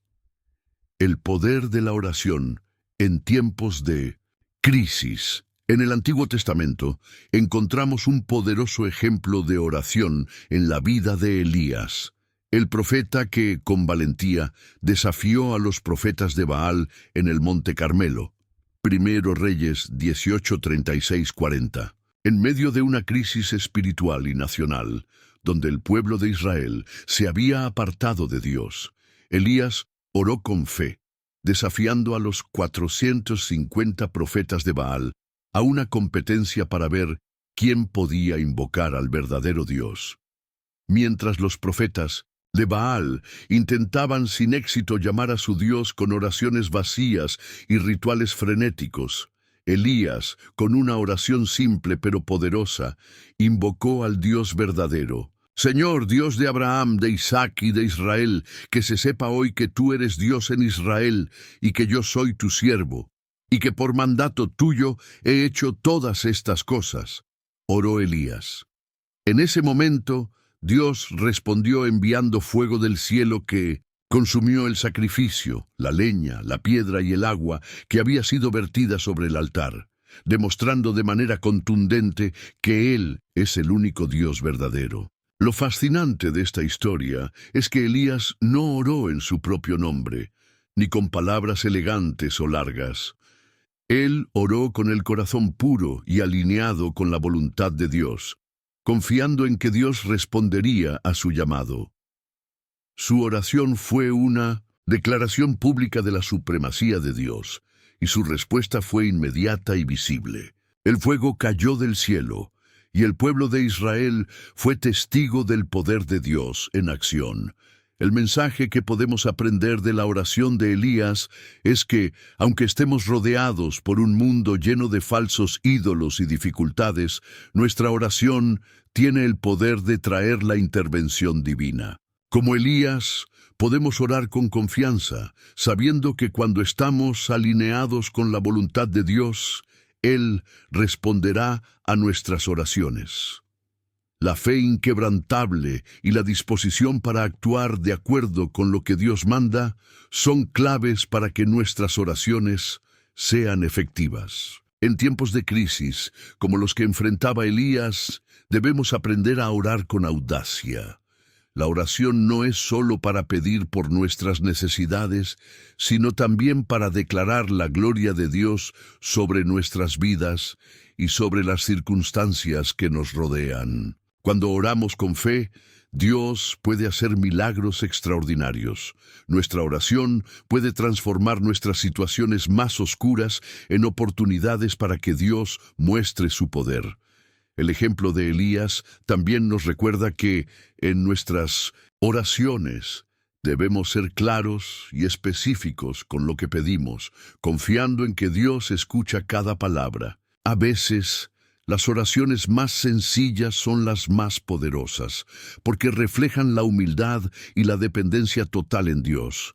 El poder de la oración en tiempos de crisis En el Antiguo Testamento encontramos un poderoso ejemplo de oración en la vida de Elías, el profeta que, con valentía, desafió a los profetas de Baal en el Monte Carmelo. Primero Reyes 18, 36, 40. En medio de una crisis espiritual y nacional, donde el pueblo de Israel se había apartado de Dios, Elías oró con fe, desafiando a los 450 profetas de Baal a una competencia para ver quién podía invocar al verdadero Dios. Mientras los profetas de Baal intentaban sin éxito llamar a su Dios con oraciones vacías y rituales frenéticos, Elías, con una oración simple pero poderosa, invocó al Dios verdadero. Señor, Dios de Abraham, de Isaac y de Israel, que se sepa hoy que tú eres Dios en Israel y que yo soy tu siervo, y que por mandato tuyo he hecho todas estas cosas. Oró Elías. En ese momento, Dios respondió enviando fuego del cielo que consumió el sacrificio, la leña, la piedra y el agua que había sido vertida sobre el altar, demostrando de manera contundente que Él es el único Dios verdadero. Lo fascinante de esta historia es que Elías no oró en su propio nombre, ni con palabras elegantes o largas. Él oró con el corazón puro y alineado con la voluntad de Dios, confiando en que Dios respondería a su llamado. Su oración fue una declaración pública de la supremacía de Dios, y su respuesta fue inmediata y visible. El fuego cayó del cielo, y el pueblo de Israel fue testigo del poder de Dios en acción. El mensaje que podemos aprender de la oración de Elías es que, aunque estemos rodeados por un mundo lleno de falsos ídolos y dificultades, nuestra oración tiene el poder de traer la intervención divina. Como Elías, podemos orar con confianza, sabiendo que cuando estamos alineados con la voluntad de Dios, Él responderá a nuestras oraciones. La fe inquebrantable y la disposición para actuar de acuerdo con lo que Dios manda son claves para que nuestras oraciones sean efectivas. En tiempos de crisis, como los que enfrentaba Elías, debemos aprender a orar con audacia. La oración no es solo para pedir por nuestras necesidades, sino también para declarar la gloria de Dios sobre nuestras vidas y sobre las circunstancias que nos rodean. Cuando oramos con fe, Dios puede hacer milagros extraordinarios. Nuestra oración puede transformar nuestras situaciones más oscuras en oportunidades para que Dios muestre su poder. El ejemplo de Elías también nos recuerda que en nuestras oraciones debemos ser claros y específicos con lo que pedimos, confiando en que Dios escucha cada palabra. A veces, las oraciones más sencillas son las más poderosas, porque reflejan la humildad y la dependencia total en Dios.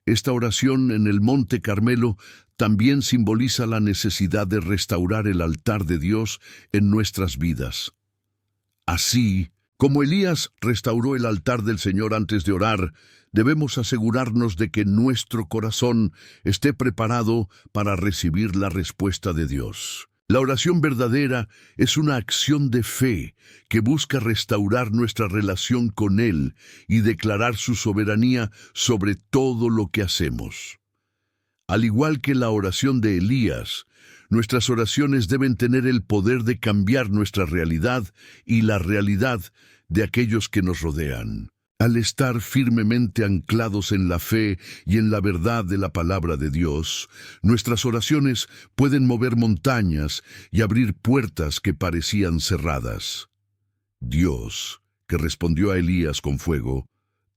Esta oración en el Monte Carmelo también simboliza la necesidad de restaurar el altar de Dios en nuestras vidas. Así, como Elías restauró el altar del Señor antes de orar, debemos asegurarnos de que nuestro corazón esté preparado para recibir la respuesta de Dios. La oración verdadera es una acción de fe que busca restaurar nuestra relación con Él y declarar su soberanía sobre todo lo que hacemos. Al igual que la oración de Elías, nuestras oraciones deben tener el poder de cambiar nuestra realidad y la realidad de aquellos que nos rodean. Al estar firmemente anclados en la fe y en la verdad de la palabra de Dios, nuestras oraciones pueden mover montañas y abrir puertas que parecían cerradas. Dios, que respondió a Elías con fuego,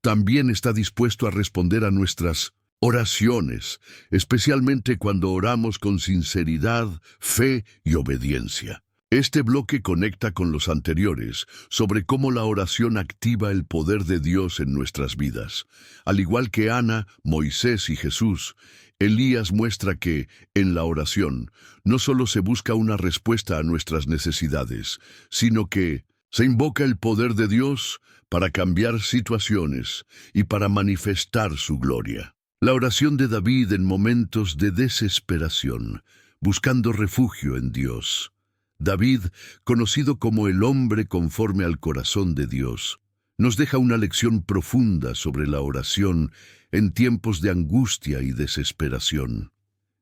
también está dispuesto a responder a nuestras oraciones, especialmente cuando oramos con sinceridad, fe y obediencia. Este bloque conecta con los anteriores sobre cómo la oración activa el poder de Dios en nuestras vidas. Al igual que Ana, Moisés y Jesús, Elías muestra que, en la oración, no solo se busca una respuesta a nuestras necesidades, sino que se invoca el poder de Dios para cambiar situaciones y para manifestar su gloria. La oración de David en momentos de desesperación buscando refugio en Dios. David, conocido como el hombre conforme al corazón de Dios, nos deja una lección profunda sobre la oración en tiempos de angustia y desesperación.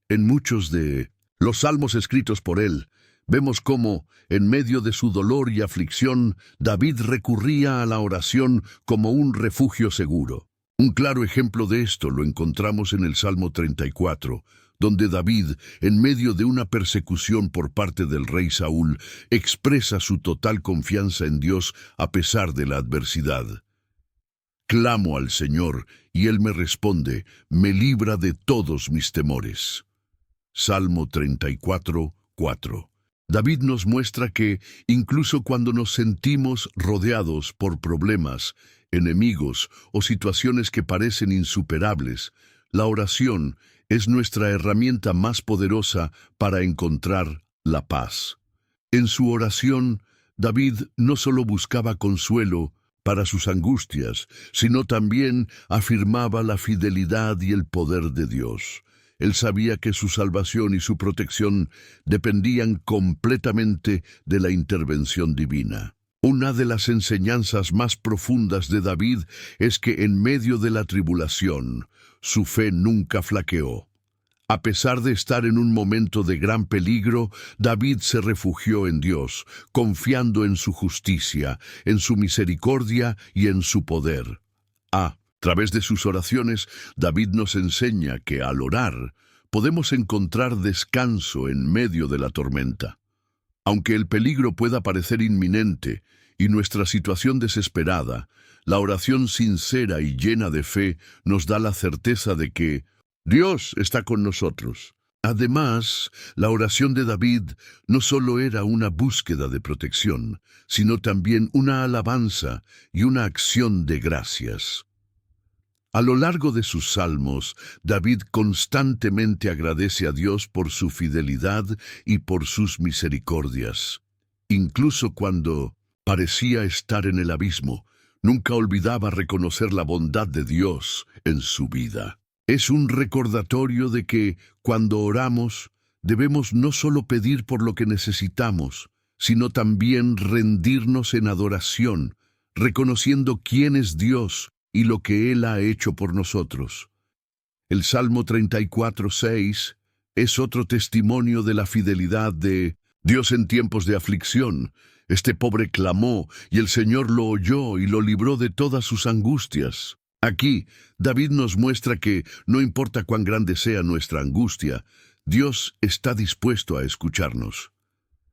En muchos de los salmos escritos por él, vemos cómo, en medio de su dolor y aflicción, David recurría a la oración como un refugio seguro. Un claro ejemplo de esto lo encontramos en el Salmo 34, donde David, en medio de una persecución por parte del rey Saúl, expresa su total confianza en Dios a pesar de la adversidad. Clamo al Señor, y Él me responde, me libra de todos mis temores. Salmo 34, 4. David nos muestra que, incluso cuando nos sentimos rodeados por problemas, enemigos o situaciones que parecen insuperables, la oración es nuestra herramienta más poderosa para encontrar la paz. En su oración, David no solo buscaba consuelo para sus angustias, sino también afirmaba la fidelidad y el poder de Dios. Él sabía que su salvación y su protección dependían completamente de la intervención divina. Una de las enseñanzas más profundas de David es que en medio de la tribulación, su fe nunca flaqueó. A pesar de estar en un momento de gran peligro, David se refugió en Dios, confiando en su justicia, en su misericordia y en su poder. A través de sus oraciones, David nos enseña que al orar podemos encontrar descanso en medio de la tormenta. Aunque el peligro pueda parecer inminente y nuestra situación desesperada, la oración sincera y llena de fe nos da la certeza de que Dios está con nosotros. Además, la oración de David no solo era una búsqueda de protección, sino también una alabanza y una acción de gracias. A lo largo de sus salmos, David constantemente agradece a Dios por su fidelidad y por sus misericordias. Incluso cuando parecía estar en el abismo, nunca olvidaba reconocer la bondad de Dios en su vida. Es un recordatorio de que, cuando oramos, debemos no solo pedir por lo que necesitamos, sino también rendirnos en adoración, reconociendo quién es Dios y lo que Él ha hecho por nosotros. El Salmo 34, 6 es otro testimonio de la fidelidad de Dios en tiempos de aflicción. Este pobre clamó, y el Señor lo oyó y lo libró de todas sus angustias. Aquí, David nos muestra que, no importa cuán grande sea nuestra angustia, Dios está dispuesto a escucharnos.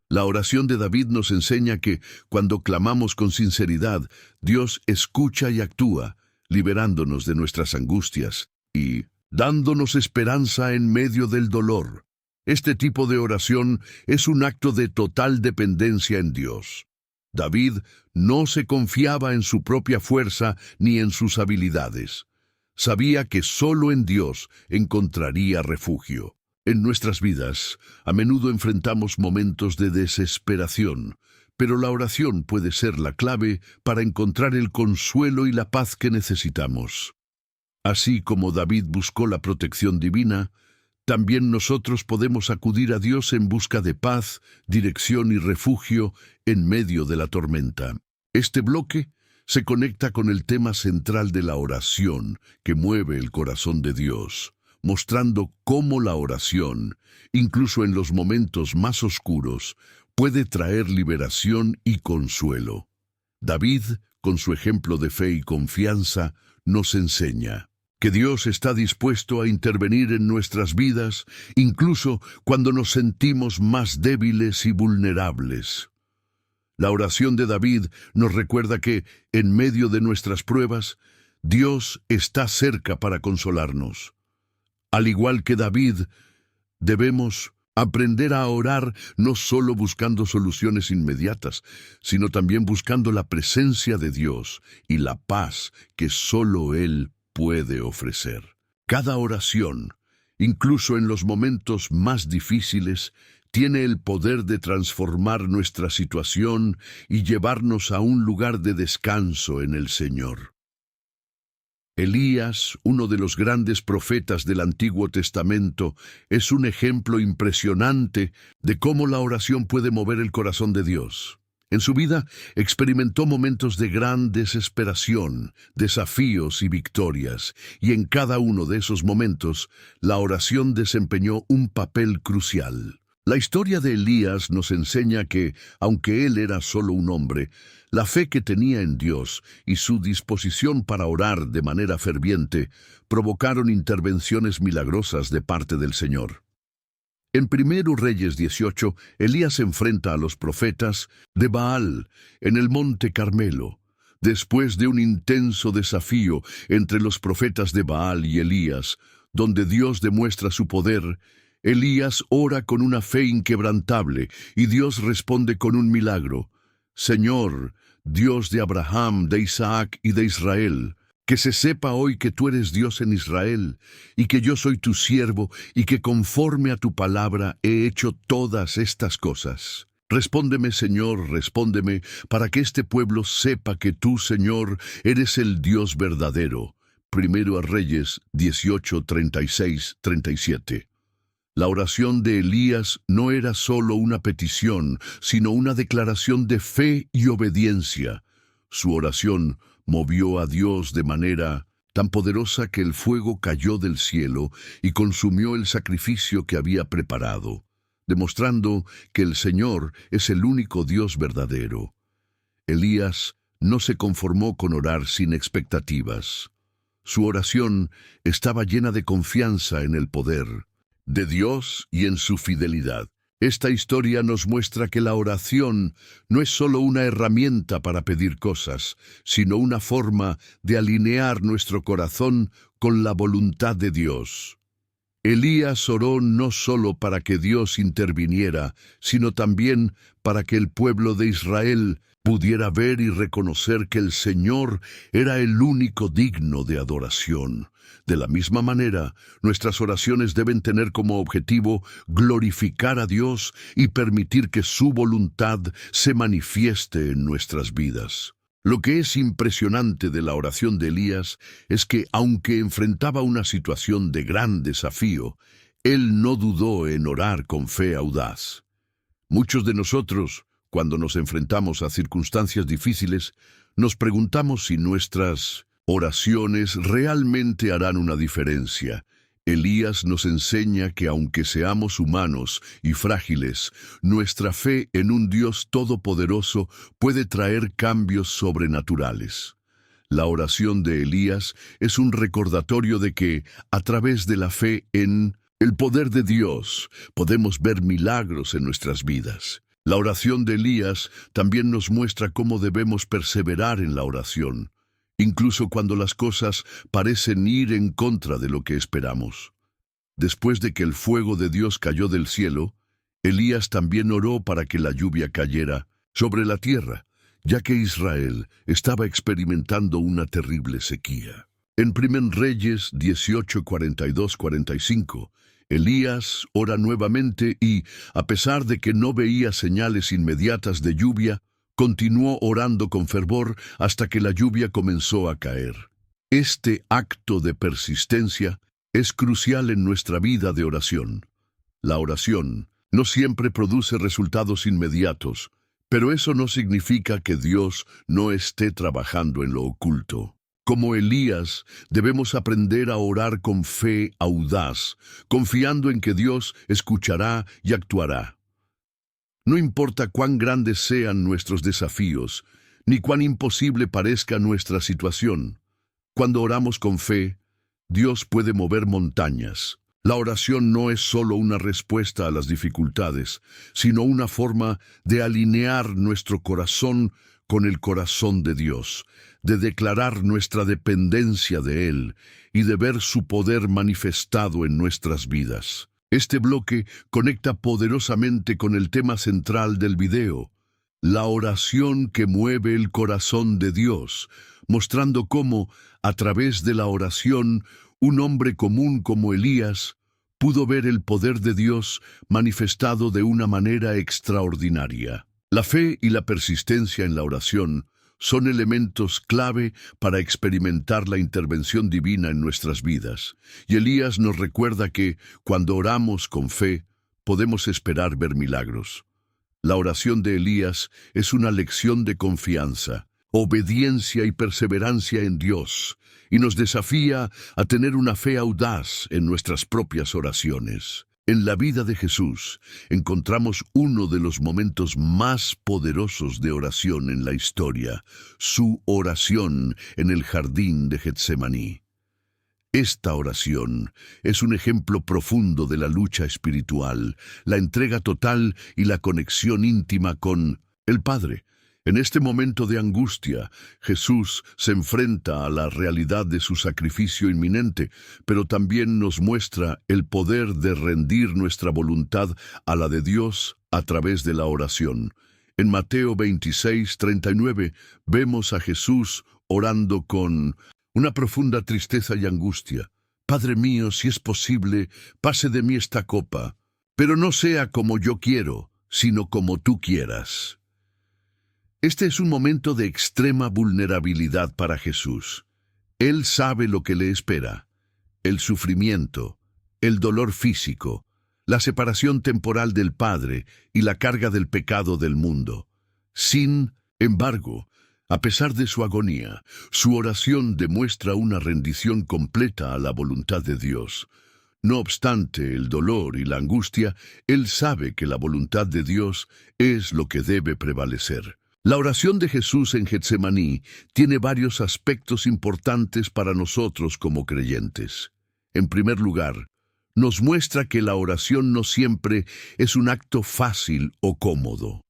La oración de David nos enseña que, cuando clamamos con sinceridad, Dios escucha y actúa, liberándonos de nuestras angustias y dándonos esperanza en medio del dolor. Este tipo de oración es un acto de total dependencia en Dios. David no se confiaba en su propia fuerza ni en sus habilidades. Sabía que solo en Dios encontraría refugio. En nuestras vidas, a menudo enfrentamos momentos de desesperación, pero la oración puede ser la clave para encontrar el consuelo y la paz que necesitamos. Así como David buscó la protección divina, también nosotros podemos acudir a Dios en busca de paz, dirección y refugio en medio de la tormenta. Este bloque se conecta con el tema central de la oración que mueve el corazón de Dios, mostrando cómo la oración, incluso en los momentos más oscuros, puede traer liberación y consuelo. David, con su ejemplo de fe y confianza, nos enseña que Dios está dispuesto a intervenir en nuestras vidas, incluso cuando nos sentimos más débiles y vulnerables. La oración de David nos recuerda que, en medio de nuestras pruebas, Dios está cerca para consolarnos. Al igual que David, debemos aprender a orar no solo buscando soluciones inmediatas, sino también buscando la presencia de Dios y la paz que solo Él puede ofrecer. Cada oración, incluso en los momentos más difíciles, tiene el poder de transformar nuestra situación y llevarnos a un lugar de descanso en el Señor. Elías, uno de los grandes profetas del Antiguo Testamento, es un ejemplo impresionante de cómo la oración puede mover el corazón de Dios. En su vida experimentó momentos de gran desesperación, desafíos y victorias, y en cada uno de esos momentos la oración desempeñó un papel crucial. La historia de Elías nos enseña que, aunque él era solo un hombre, la fe que tenía en Dios y su disposición para orar de manera ferviente provocaron intervenciones milagrosas de parte del Señor. En 1 Reyes 18, Elías enfrenta a los profetas de Baal en el monte Carmelo. Después de un intenso desafío entre los profetas de Baal y Elías, donde Dios demuestra su poder, Elías ora con una fe inquebrantable y Dios responde con un milagro. Señor, Dios de Abraham, de Isaac y de Israel, que se sepa hoy que tú eres Dios en Israel, y que yo soy tu siervo, y que conforme a tu palabra he hecho todas estas cosas. Respóndeme, Señor, respóndeme, para que este pueblo sepa que tú, Señor, eres el Dios verdadero. 1 Reyes 18, 36, 37. La oración de Elías no era solo una petición, sino una declaración de fe y obediencia. Su oración movió a Dios de manera tan poderosa que el fuego cayó del cielo y consumió el sacrificio que había preparado, demostrando que el Señor es el único Dios verdadero. Elías no se conformó con orar sin expectativas. Su oración estaba llena de confianza en el poder de Dios y en su fidelidad. Esta historia nos muestra que la oración no es solo una herramienta para pedir cosas, sino una forma de alinear nuestro corazón con la voluntad de Dios. Elías oró no solo para que Dios interviniera, sino también para que el pueblo de Israel pudiera ver y reconocer que el Señor era el único digno de adoración. De la misma manera, nuestras oraciones deben tener como objetivo glorificar a Dios y permitir que su voluntad se manifieste en nuestras vidas. Lo que es impresionante de la oración de Elías es que, aunque enfrentaba una situación de gran desafío, él no dudó en orar con fe audaz. Muchos de nosotros, cuando nos enfrentamos a circunstancias difíciles, nos preguntamos si nuestras oraciones realmente harán una diferencia. Elías nos enseña que aunque seamos humanos y frágiles, nuestra fe en un Dios todopoderoso puede traer cambios sobrenaturales. La oración de Elías es un recordatorio de que, a través de la fe en el poder de Dios, podemos ver milagros en nuestras vidas. La oración de Elías también nos muestra cómo debemos perseverar en la oración, incluso cuando las cosas parecen ir en contra de lo que esperamos. Después de que el fuego de Dios cayó del cielo, Elías también oró para que la lluvia cayera sobre la tierra, ya que Israel estaba experimentando una terrible sequía. En 1 Reyes 18, 42, 45, Elías ora nuevamente y, a pesar de que no veía señales inmediatas de lluvia, continuó orando con fervor hasta que la lluvia comenzó a caer. Este acto de persistencia es crucial en nuestra vida de oración. La oración no siempre produce resultados inmediatos, pero eso no significa que Dios no esté trabajando en lo oculto. Como Elías, debemos aprender a orar con fe audaz, confiando en que Dios escuchará y actuará. No importa cuán grandes sean nuestros desafíos, ni cuán imposible parezca nuestra situación. Cuando oramos con fe, Dios puede mover montañas. La oración no es solo una respuesta a las dificultades, sino una forma de alinear nuestro corazón con el corazón de Dios, de declarar nuestra dependencia de Él y de ver su poder manifestado en nuestras vidas. Este bloque conecta poderosamente con el tema central del video, la oración que mueve el corazón de Dios, mostrando cómo, a través de la oración, un hombre común como Elías pudo ver el poder de Dios manifestado de una manera extraordinaria. La fe y la persistencia en la oración son elementos clave para experimentar la intervención divina en nuestras vidas. Y Elías nos recuerda que, cuando oramos con fe, podemos esperar ver milagros. La oración de Elías es una lección de confianza, obediencia y perseverancia en Dios, y nos desafía a tener una fe audaz en nuestras propias oraciones. En la vida de Jesús encontramos uno de los momentos más poderosos de oración en la historia, su oración en el jardín de Getsemaní. Esta oración es un ejemplo profundo de la lucha espiritual, la entrega total y la conexión íntima con el Padre. En este momento de angustia, Jesús se enfrenta a la realidad de su sacrificio inminente, pero también nos muestra el poder de rendir nuestra voluntad a la de Dios a través de la oración. En Mateo 26:39 vemos a Jesús orando con una profunda tristeza y angustia. Padre mío, si es posible, pase de mí esta copa, pero no sea como yo quiero, sino como tú quieras. Este es un momento de extrema vulnerabilidad para Jesús. Él sabe lo que le espera: el sufrimiento, el dolor físico, la separación temporal del Padre y la carga del pecado del mundo. Sin embargo, a pesar de su agonía, su oración demuestra una rendición completa a la voluntad de Dios. No obstante el dolor y la angustia, él sabe que la voluntad de Dios es lo que debe prevalecer. La oración de Jesús en Getsemaní tiene varios aspectos importantes para nosotros como creyentes. En primer lugar, nos muestra que la oración no siempre es un acto fácil o cómodo.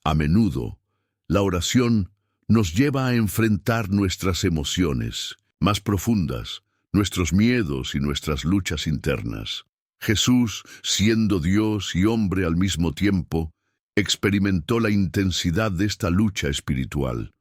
A menudo, la oración nos lleva a enfrentar nuestras emociones más profundas, nuestros miedos y nuestras luchas internas. Jesús, siendo Dios y hombre al mismo tiempo, experimentó la intensidad de esta lucha espiritual.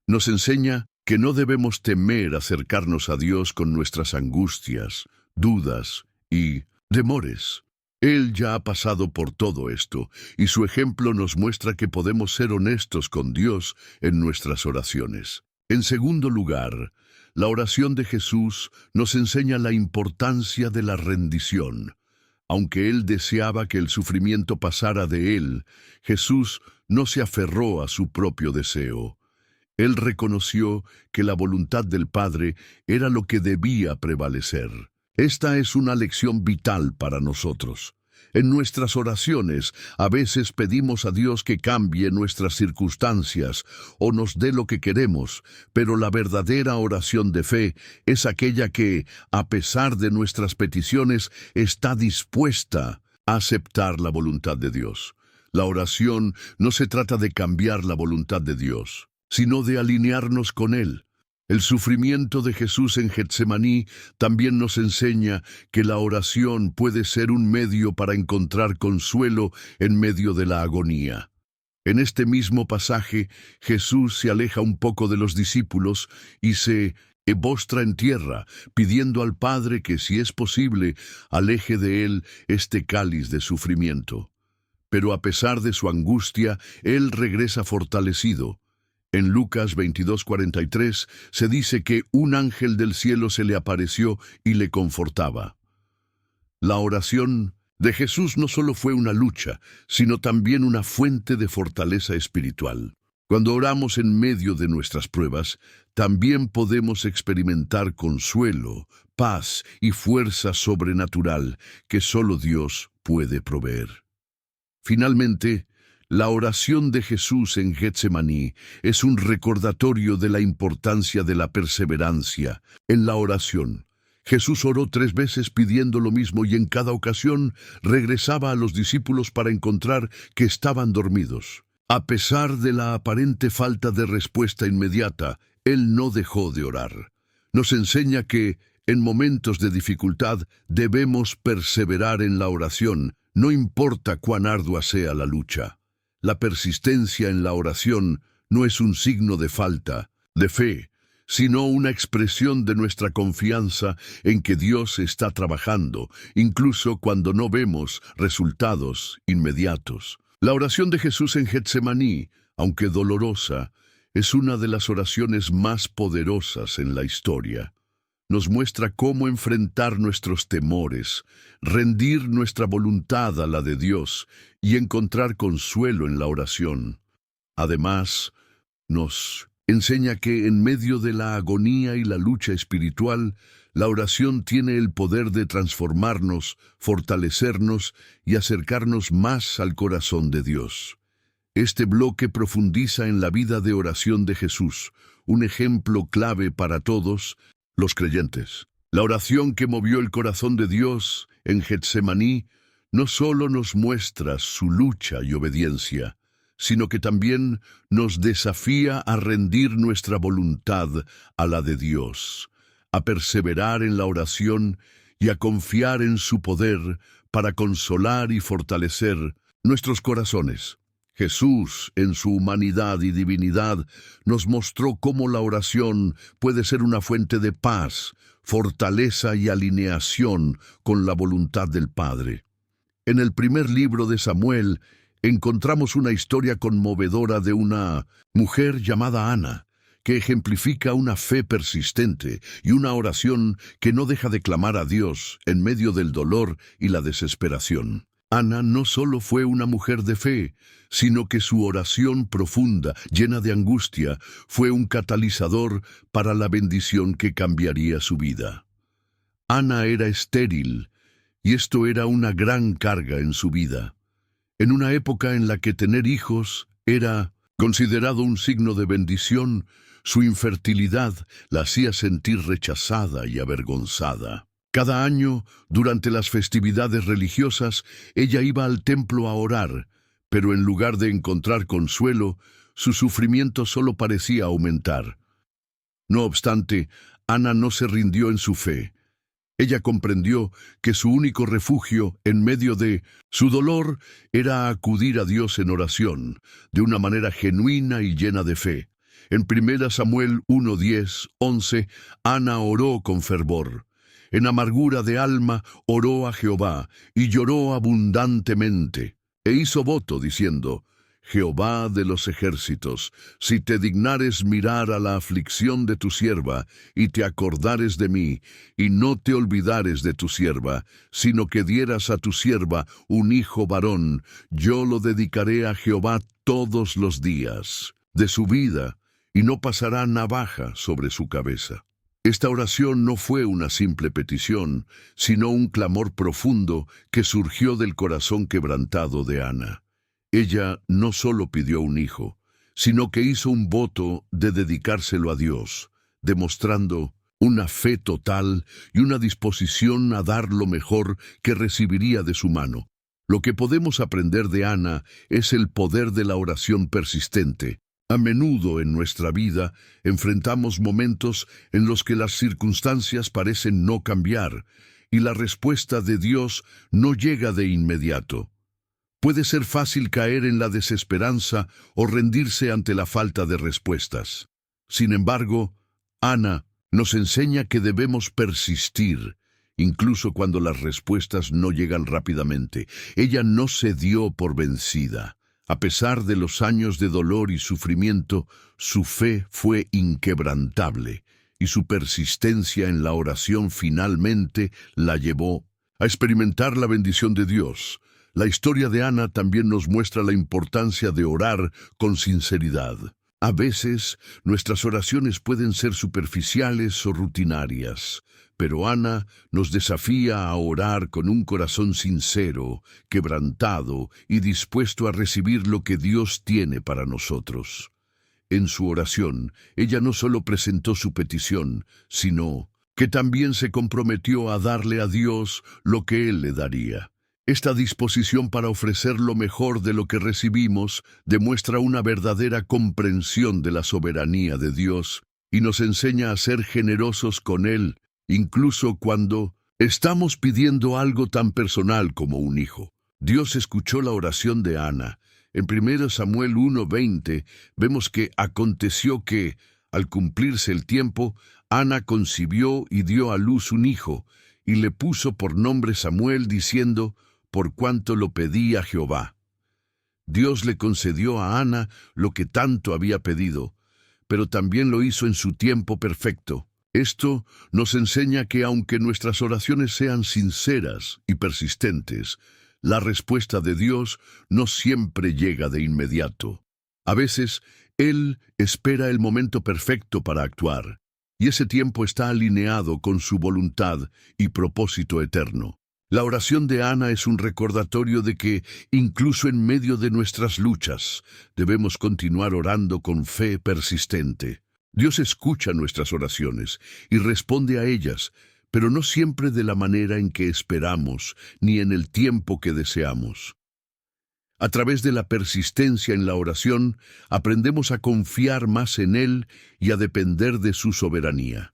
Nos enseña que no debemos temer acercarnos a Dios con nuestras angustias, dudas y temores. Él ya ha pasado por todo esto, y su ejemplo nos muestra que podemos ser honestos con Dios en nuestras oraciones. En segundo lugar, la oración de Jesús nos enseña la importancia de la rendición. Aunque él deseaba que el sufrimiento pasara de él, Jesús no se aferró a su propio deseo. Él reconoció que la voluntad del Padre era lo que debía prevalecer. Esta es una lección vital para nosotros. En nuestras oraciones, a veces pedimos a Dios que cambie nuestras circunstancias o nos dé lo que queremos, pero la verdadera oración de fe es aquella que, a pesar de nuestras peticiones, está dispuesta a aceptar la voluntad de Dios. La oración no se trata de cambiar la voluntad de Dios, sino de alinearnos con Él. El sufrimiento de Jesús en Getsemaní también nos enseña que la oración puede ser un medio para encontrar consuelo en medio de la agonía. En este mismo pasaje, Jesús se aleja un poco de los discípulos y se postra en tierra, pidiendo al Padre que, si es posible, aleje de él este cáliz de sufrimiento. Pero a pesar de su angustia, él regresa fortalecido. En Lucas 22:43 se dice que un ángel del cielo se le apareció y le confortaba. La oración de Jesús no solo fue una lucha, sino también una fuente de fortaleza espiritual. Cuando oramos en medio de nuestras pruebas, también podemos experimentar consuelo, paz y fuerza sobrenatural que solo Dios puede proveer. Finalmente, la oración de Jesús en Getsemaní es un recordatorio de la importancia de la perseverancia en la oración. Jesús oró 3 veces pidiendo lo mismo y en cada ocasión regresaba a los discípulos para encontrar que estaban dormidos. A pesar de la aparente falta de respuesta inmediata, Él no dejó de orar. Nos enseña que, en momentos de dificultad, debemos perseverar en la oración, no importa cuán ardua sea la lucha. La persistencia en la oración no es un signo de falta de fe, sino una expresión de nuestra confianza en que Dios está trabajando, incluso cuando no vemos resultados inmediatos. La oración de Jesús en Getsemaní, aunque dolorosa, es una de las oraciones más poderosas en la historia. Nos muestra cómo enfrentar nuestros temores, rendir nuestra voluntad a la de Dios y encontrar consuelo en la oración. Además, nos enseña que en medio de la agonía y la lucha espiritual, la oración tiene el poder de transformarnos, fortalecernos y acercarnos más al corazón de Dios. Este bloque profundiza en la vida de oración de Jesús, un ejemplo clave para todos los creyentes. La oración que movió el corazón de Dios en Getsemaní no solo nos muestra su lucha y obediencia, sino que también nos desafía a rendir nuestra voluntad a la de Dios, a perseverar en la oración y a confiar en su poder para consolar y fortalecer nuestros corazones. Jesús, en su humanidad y divinidad, nos mostró cómo la oración puede ser una fuente de paz, fortaleza y alineación con la voluntad del Padre. En el primer libro de Samuel, encontramos una historia conmovedora de una mujer llamada Ana, que ejemplifica una fe persistente y una oración que no deja de clamar a Dios en medio del dolor y la desesperación. Ana no solo fue una mujer de fe, sino que su oración profunda, llena de angustia, fue un catalizador para la bendición que cambiaría su vida. Ana era estéril, y esto era una gran carga en su vida. En una época en la que tener hijos era considerado un signo de bendición, su infertilidad la hacía sentir rechazada y avergonzada. Cada año, durante las festividades religiosas, ella iba al templo a orar, pero en lugar de encontrar consuelo, su sufrimiento solo parecía aumentar. No obstante, Ana no se rindió en su fe. Ella comprendió que su único refugio en medio de su dolor era acudir a Dios en oración, de una manera genuina y llena de fe. En 1 Samuel 1, 10, 11, Ana oró con fervor. En amargura de alma oró a Jehová y lloró abundantemente. E hizo voto diciendo: Jehová de los ejércitos, si te dignares mirar a la aflicción de tu sierva, y te acordares de mí, y no te olvidares de tu sierva, sino que dieras a tu sierva un hijo varón, yo lo dedicaré a Jehová todos los días de su vida, y no pasará navaja sobre su cabeza. Esta oración no fue una simple petición, sino un clamor profundo que surgió del corazón quebrantado de Ana. Ella no solo pidió un hijo, sino que hizo un voto de dedicárselo a Dios, demostrando una fe total y una disposición a dar lo mejor que recibiría de su mano. Lo que podemos aprender de Ana es el poder de la oración persistente. A menudo en nuestra vida enfrentamos momentos en los que las circunstancias parecen no cambiar y la respuesta de Dios no llega de inmediato. Puede ser fácil caer en la desesperanza o rendirse ante la falta de respuestas. Sin embargo, Ana nos enseña que debemos persistir, incluso cuando las respuestas no llegan rápidamente. Ella no se dio por vencida. A pesar de los años de dolor y sufrimiento, su fe fue inquebrantable, y su persistencia en la oración finalmente la llevó a experimentar la bendición de Dios. La historia de Ana también nos muestra la importancia de orar con sinceridad. A veces, nuestras oraciones pueden ser superficiales o rutinarias, pero Ana nos desafía a orar con un corazón sincero, quebrantado y dispuesto a recibir lo que Dios tiene para nosotros. En su oración, ella no solo presentó su petición, sino que también se comprometió a darle a Dios lo que Él le daría. Esta disposición para ofrecer lo mejor de lo que recibimos demuestra una verdadera comprensión de la soberanía de Dios y nos enseña a ser generosos con Él, incluso cuando estamos pidiendo algo tan personal como un hijo. Dios escuchó la oración de Ana. En 1 Samuel 1:20 vemos que aconteció que, al cumplirse el tiempo, Ana concibió y dio a luz un hijo, y le puso por nombre Samuel, diciendo: por cuanto lo pedí a Jehová. Dios le concedió a Ana lo que tanto había pedido, pero también lo hizo en su tiempo perfecto. Esto nos enseña que aunque nuestras oraciones sean sinceras y persistentes, la respuesta de Dios no siempre llega de inmediato. A veces, Él espera el momento perfecto para actuar, y ese tiempo está alineado con su voluntad y propósito eterno. La oración de Ana es un recordatorio de que, incluso en medio de nuestras luchas, debemos continuar orando con fe persistente. Dios escucha nuestras oraciones y responde a ellas, pero no siempre de la manera en que esperamos, ni en el tiempo que deseamos. A través de la persistencia en la oración, aprendemos a confiar más en Él y a depender de su soberanía.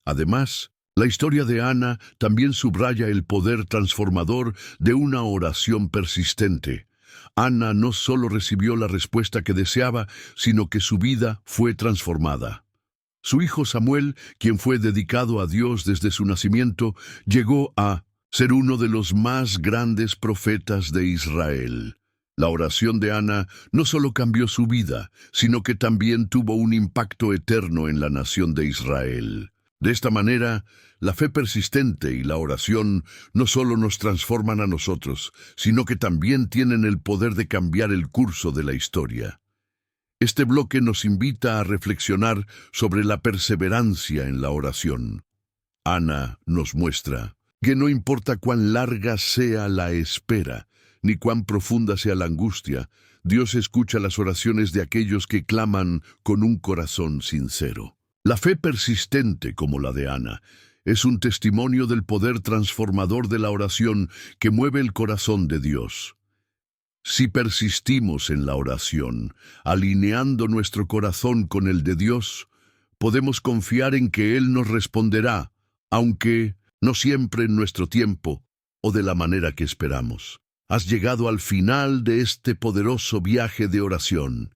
Además, la historia de Ana también subraya el poder transformador de una oración persistente. Ana no solo recibió la respuesta que deseaba, sino que su vida fue transformada. Su hijo Samuel, quien fue dedicado a Dios desde su nacimiento, llegó a ser uno de los más grandes profetas de Israel. La oración de Ana no solo cambió su vida, sino que también tuvo un impacto eterno en la nación de Israel. De esta manera, la fe persistente y la oración no solo nos transforman a nosotros, sino que también tienen el poder de cambiar el curso de la historia. Este bloque nos invita a reflexionar sobre la perseverancia en la oración. Ana nos muestra que no importa cuán larga sea la espera, ni cuán profunda sea la angustia, Dios escucha las oraciones de aquellos que claman con un corazón sincero. La fe persistente, como la de Ana, es un testimonio del poder transformador de la oración que mueve el corazón de Dios. Si persistimos en la oración, alineando nuestro corazón con el de Dios, podemos confiar en que Él nos responderá, aunque no siempre en nuestro tiempo o de la manera que esperamos. Has llegado al final de este poderoso viaje de oración,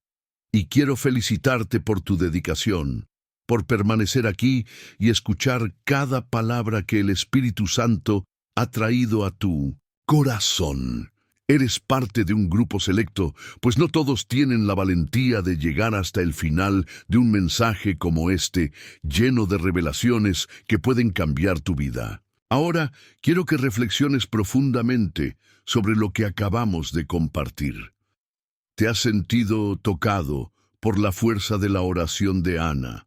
y quiero felicitarte por tu dedicación, por permanecer aquí y escuchar cada palabra que el Espíritu Santo ha traído a tu corazón. Eres parte de un grupo selecto, pues no todos tienen la valentía de llegar hasta el final de un mensaje como este, lleno de revelaciones que pueden cambiar tu vida. Ahora, quiero que reflexiones profundamente sobre lo que acabamos de compartir. ¿Te has sentido tocado por la fuerza de la oración de Ana?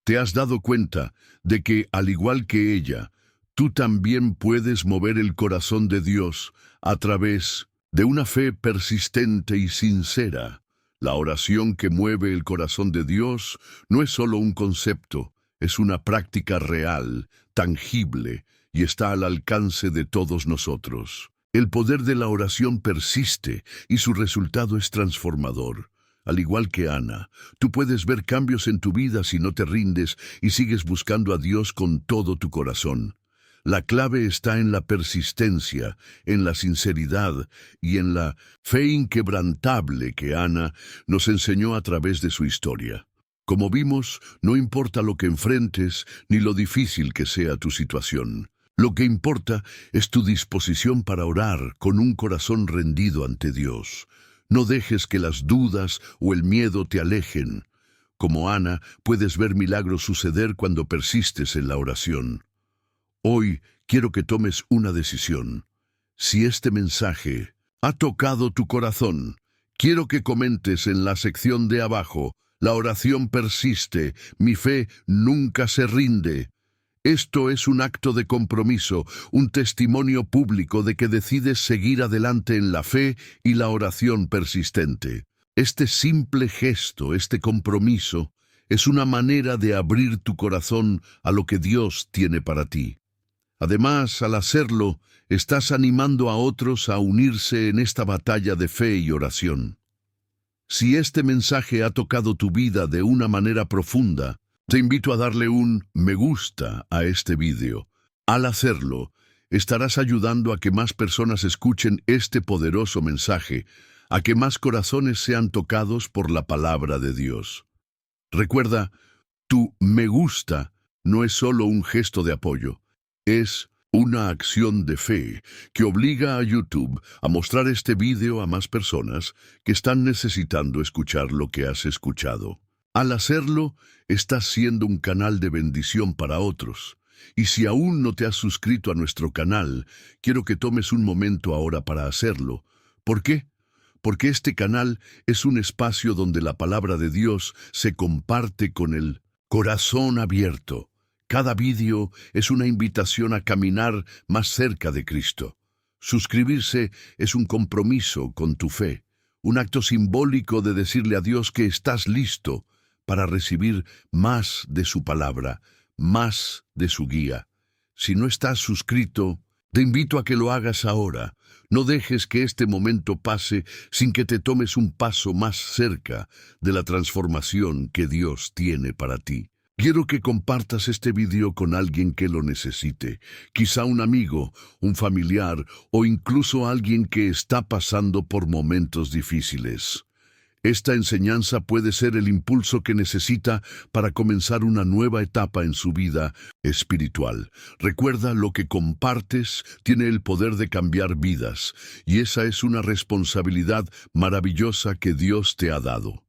¿Te has dado cuenta de que, al igual que ella, tú también puedes mover el corazón de Dios a través de una fe persistente y sincera? La oración que mueve el corazón de Dios no es solo un concepto, es una práctica real, tangible, y está al alcance de todos nosotros. El poder de la oración persiste y su resultado es transformador. Al igual que Ana, tú puedes ver cambios en tu vida si no te rindes y sigues buscando a Dios con todo tu corazón. La clave está en la persistencia, en la sinceridad y en la fe inquebrantable que Ana nos enseñó a través de su historia. Como vimos, no importa lo que enfrentes ni lo difícil que sea tu situación. Lo que importa es tu disposición para orar con un corazón rendido ante Dios. No dejes que las dudas o el miedo te alejen. Como Ana, puedes ver milagros suceder cuando persistes en la oración. Hoy quiero que tomes una decisión. Si este mensaje ha tocado tu corazón, quiero que comentes en la sección de abajo: la oración persiste, mi fe nunca se rinde. Esto es un acto de compromiso, un testimonio público de que decides seguir adelante en la fe y la oración persistente. Este simple gesto, este compromiso, es una manera de abrir tu corazón a lo que Dios tiene para ti. Además, al hacerlo, estás animando a otros a unirse en esta batalla de fe y oración. Si este mensaje ha tocado tu vida de una manera profunda, te invito a darle un me gusta a este vídeo. Al hacerlo, estarás ayudando a que más personas escuchen este poderoso mensaje, a que más corazones sean tocados por la palabra de Dios. Recuerda, tu me gusta no es solo un gesto de apoyo, es una acción de fe que obliga a YouTube a mostrar este vídeo a más personas que están necesitando escuchar lo que has escuchado. Al hacerlo, estás siendo un canal de bendición para otros. Y si aún no te has suscrito a nuestro canal, quiero que tomes un momento ahora para hacerlo. ¿Por qué? Porque este canal es un espacio donde la palabra de Dios se comparte con el corazón abierto. Cada vídeo es una invitación a caminar más cerca de Cristo. Suscribirse es un compromiso con tu fe, un acto simbólico de decirle a Dios que estás listo para recibir más de su palabra, más de su guía. Si no estás suscrito, te invito a que lo hagas ahora. No dejes que este momento pase sin que te tomes un paso más cerca de la transformación que Dios tiene para ti. Quiero que compartas este video con alguien que lo necesite, quizá un amigo, un familiar o incluso alguien que está pasando por momentos difíciles. Esta enseñanza puede ser el impulso que necesita para comenzar una nueva etapa en su vida espiritual. Recuerda, lo que compartes tiene el poder de cambiar vidas, y esa es una responsabilidad maravillosa que Dios te ha dado.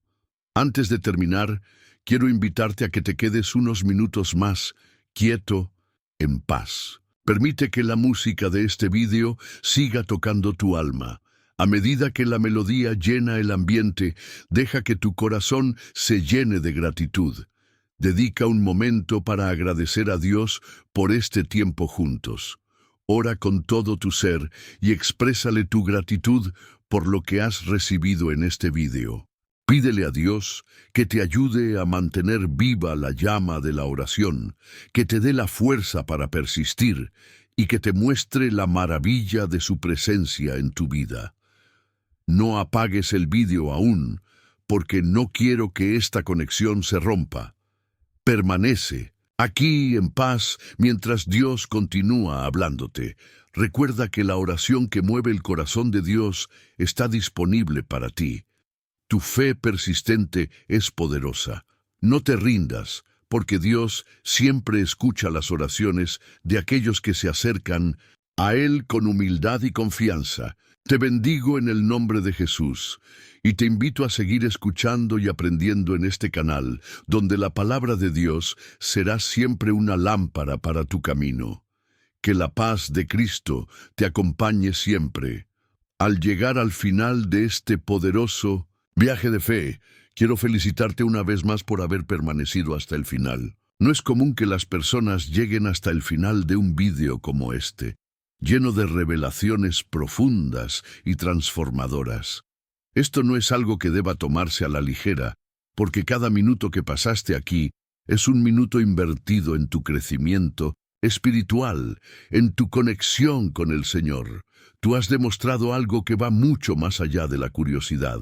Antes de terminar, quiero invitarte a que te quedes unos minutos más, quieto, en paz. Permite que la música de este video siga tocando tu alma. A medida que la melodía llena el ambiente, deja que tu corazón se llene de gratitud. Dedica un momento para agradecer a Dios por este tiempo juntos. Ora con todo tu ser y exprésale tu gratitud por lo que has recibido en este video. Pídele a Dios que te ayude a mantener viva la llama de la oración, que te dé la fuerza para persistir y que te muestre la maravilla de su presencia en tu vida. No apagues el vídeo aún, porque no quiero que esta conexión se rompa. Permanece aquí en paz mientras Dios continúa hablándote. Recuerda que la oración que mueve el corazón de Dios está disponible para ti. Tu fe persistente es poderosa. No te rindas, porque Dios siempre escucha las oraciones de aquellos que se acercan a Él con humildad y confianza. Te bendigo en el nombre de Jesús y te invito a seguir escuchando y aprendiendo en este canal, donde la palabra de Dios será siempre una lámpara para tu camino. Que la paz de Cristo te acompañe siempre. Al llegar al final de este poderoso viaje de fe, quiero felicitarte una vez más por haber permanecido hasta el final. No es común que las personas lleguen hasta el final de un vídeo como este, lleno de revelaciones profundas y transformadoras. Esto no es algo que deba tomarse a la ligera, porque cada minuto que pasaste aquí es un minuto invertido en tu crecimiento espiritual, en tu conexión con el Señor. Tú has demostrado algo que va mucho más allá de la curiosidad.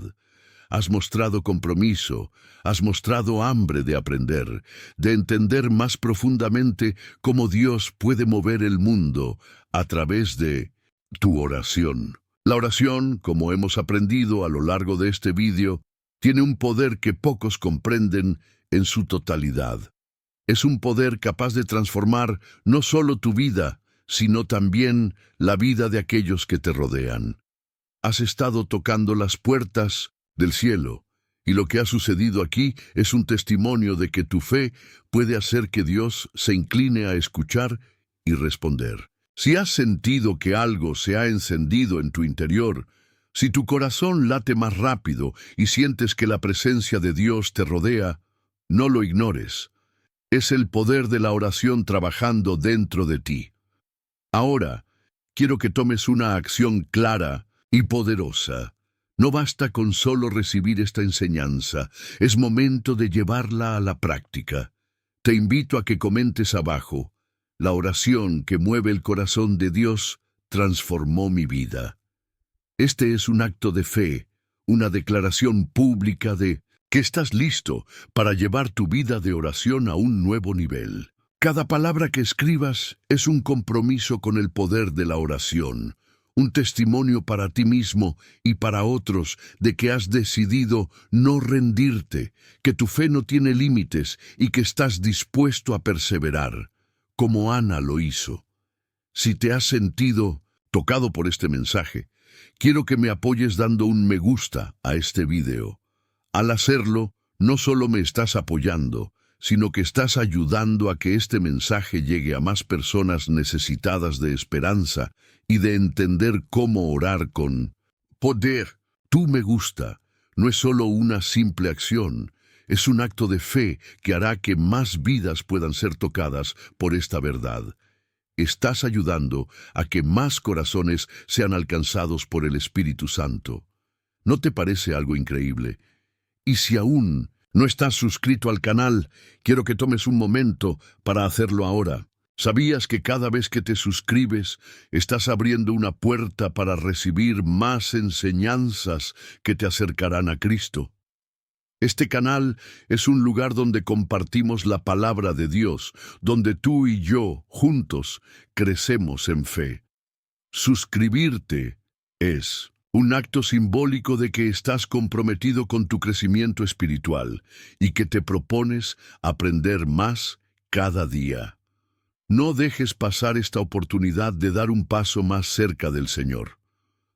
Has mostrado compromiso, has mostrado hambre de aprender, de entender más profundamente cómo Dios puede mover el mundo a través de tu oración. La oración, como hemos aprendido a lo largo de este vídeo, tiene un poder que pocos comprenden en su totalidad. Es un poder capaz de transformar no solo tu vida, sino también la vida de aquellos que te rodean. Has estado tocando las puertas del cielo, y lo que ha sucedido aquí es un testimonio de que tu fe puede hacer que Dios se incline a escuchar y responder. Si has sentido que algo se ha encendido en tu interior, si tu corazón late más rápido y sientes que la presencia de Dios te rodea, no lo ignores. Es el poder de la oración trabajando dentro de ti. Ahora, quiero que tomes una acción clara y poderosa. No basta con solo recibir esta enseñanza, es momento de llevarla a la práctica. Te invito a que comentes abajo: la oración que mueve el corazón de Dios transformó mi vida. Este es un acto de fe, una declaración pública de que estás listo para llevar tu vida de oración a un nuevo nivel. Cada palabra que escribas es un compromiso con el poder de la oración, un testimonio para ti mismo y para otros de que has decidido no rendirte, que tu fe no tiene límites y que estás dispuesto a perseverar, como Ana lo hizo. Si te has sentido tocado por este mensaje, quiero que me apoyes dando un me gusta a este video. Al hacerlo, No solo me estás apoyando, sino que estás ayudando a que este mensaje llegue a más personas necesitadas de esperanza y de entender cómo orar con poder. Tú me gusta. No es solo una simple acción, es un acto de fe que hará que más vidas puedan ser tocadas por esta verdad. Estás ayudando a que más corazones sean alcanzados por el Espíritu Santo. ¿No te parece algo increíble? Y si aún no estás suscrito al canal, quiero que tomes un momento para hacerlo ahora. ¿Sabías que cada vez que te suscribes, estás abriendo una puerta para recibir más enseñanzas que te acercarán a Cristo? Este canal es un lugar donde compartimos la palabra de Dios, donde tú y yo, juntos, crecemos en fe. Suscribirte es un acto simbólico de que estás comprometido con tu crecimiento espiritual y que te propones aprender más cada día. No dejes pasar esta oportunidad de dar un paso más cerca del Señor.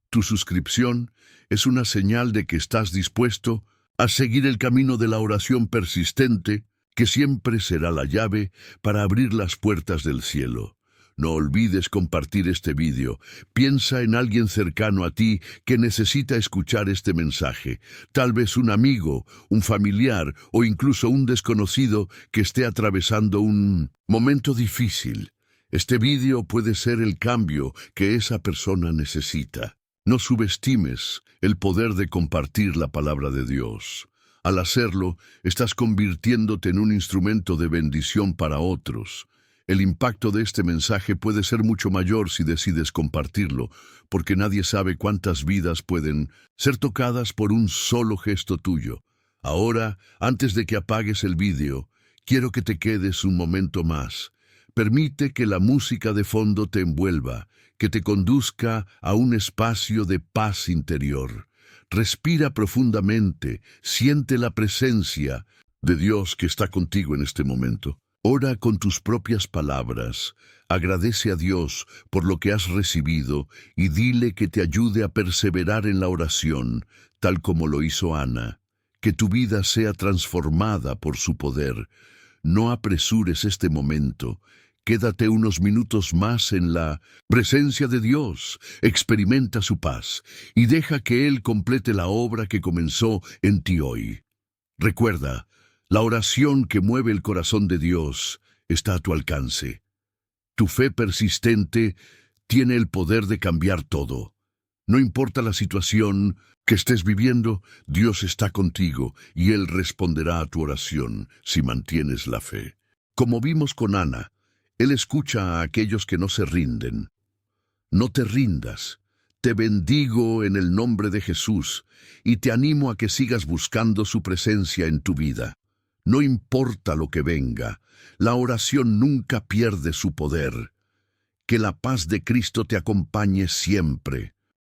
Tu suscripción es una señal de que estás dispuesto a seguir el camino de la oración persistente, que siempre será la llave para abrir las puertas del cielo. No olvides compartir este vídeo. Piensa en alguien cercano a ti que necesita escuchar este mensaje. Tal vez un amigo, un familiar o incluso un desconocido que esté atravesando un momento difícil. Este vídeo puede ser el cambio que esa persona necesita. No subestimes el poder de compartir la palabra de Dios. Al hacerlo, estás convirtiéndote en un instrumento de bendición para otros. El impacto de este mensaje puede ser mucho mayor si decides compartirlo, porque nadie sabe cuántas vidas pueden ser tocadas por un solo gesto tuyo. Ahora, antes de que apagues el vídeo, quiero que te quedes un momento más. Permite que la música de fondo te envuelva, que te conduzca a un espacio de paz interior. Respira profundamente, siente la presencia de Dios que está contigo en este momento. Ora con tus propias palabras, agradece a Dios por lo que has recibido y dile que te ayude a perseverar en la oración, tal como lo hizo Ana. Que tu vida sea transformada por su poder. No apresures este momento. Quédate unos minutos más en la presencia de Dios, experimenta su paz y deja que Él complete la obra que comenzó en ti hoy. Recuerda, la oración que mueve el corazón de Dios está a tu alcance. Tu fe persistente tiene el poder de cambiar todo. No importa la situación que estés viviendo, Dios está contigo y Él responderá a tu oración si mantienes la fe. Como vimos con Ana, Él escucha a aquellos que no se rinden. No te rindas. Te bendigo en el nombre de Jesús y te animo a que sigas buscando su presencia en tu vida. No importa lo que venga, la oración nunca pierde su poder. Que la paz de Cristo te acompañe siempre.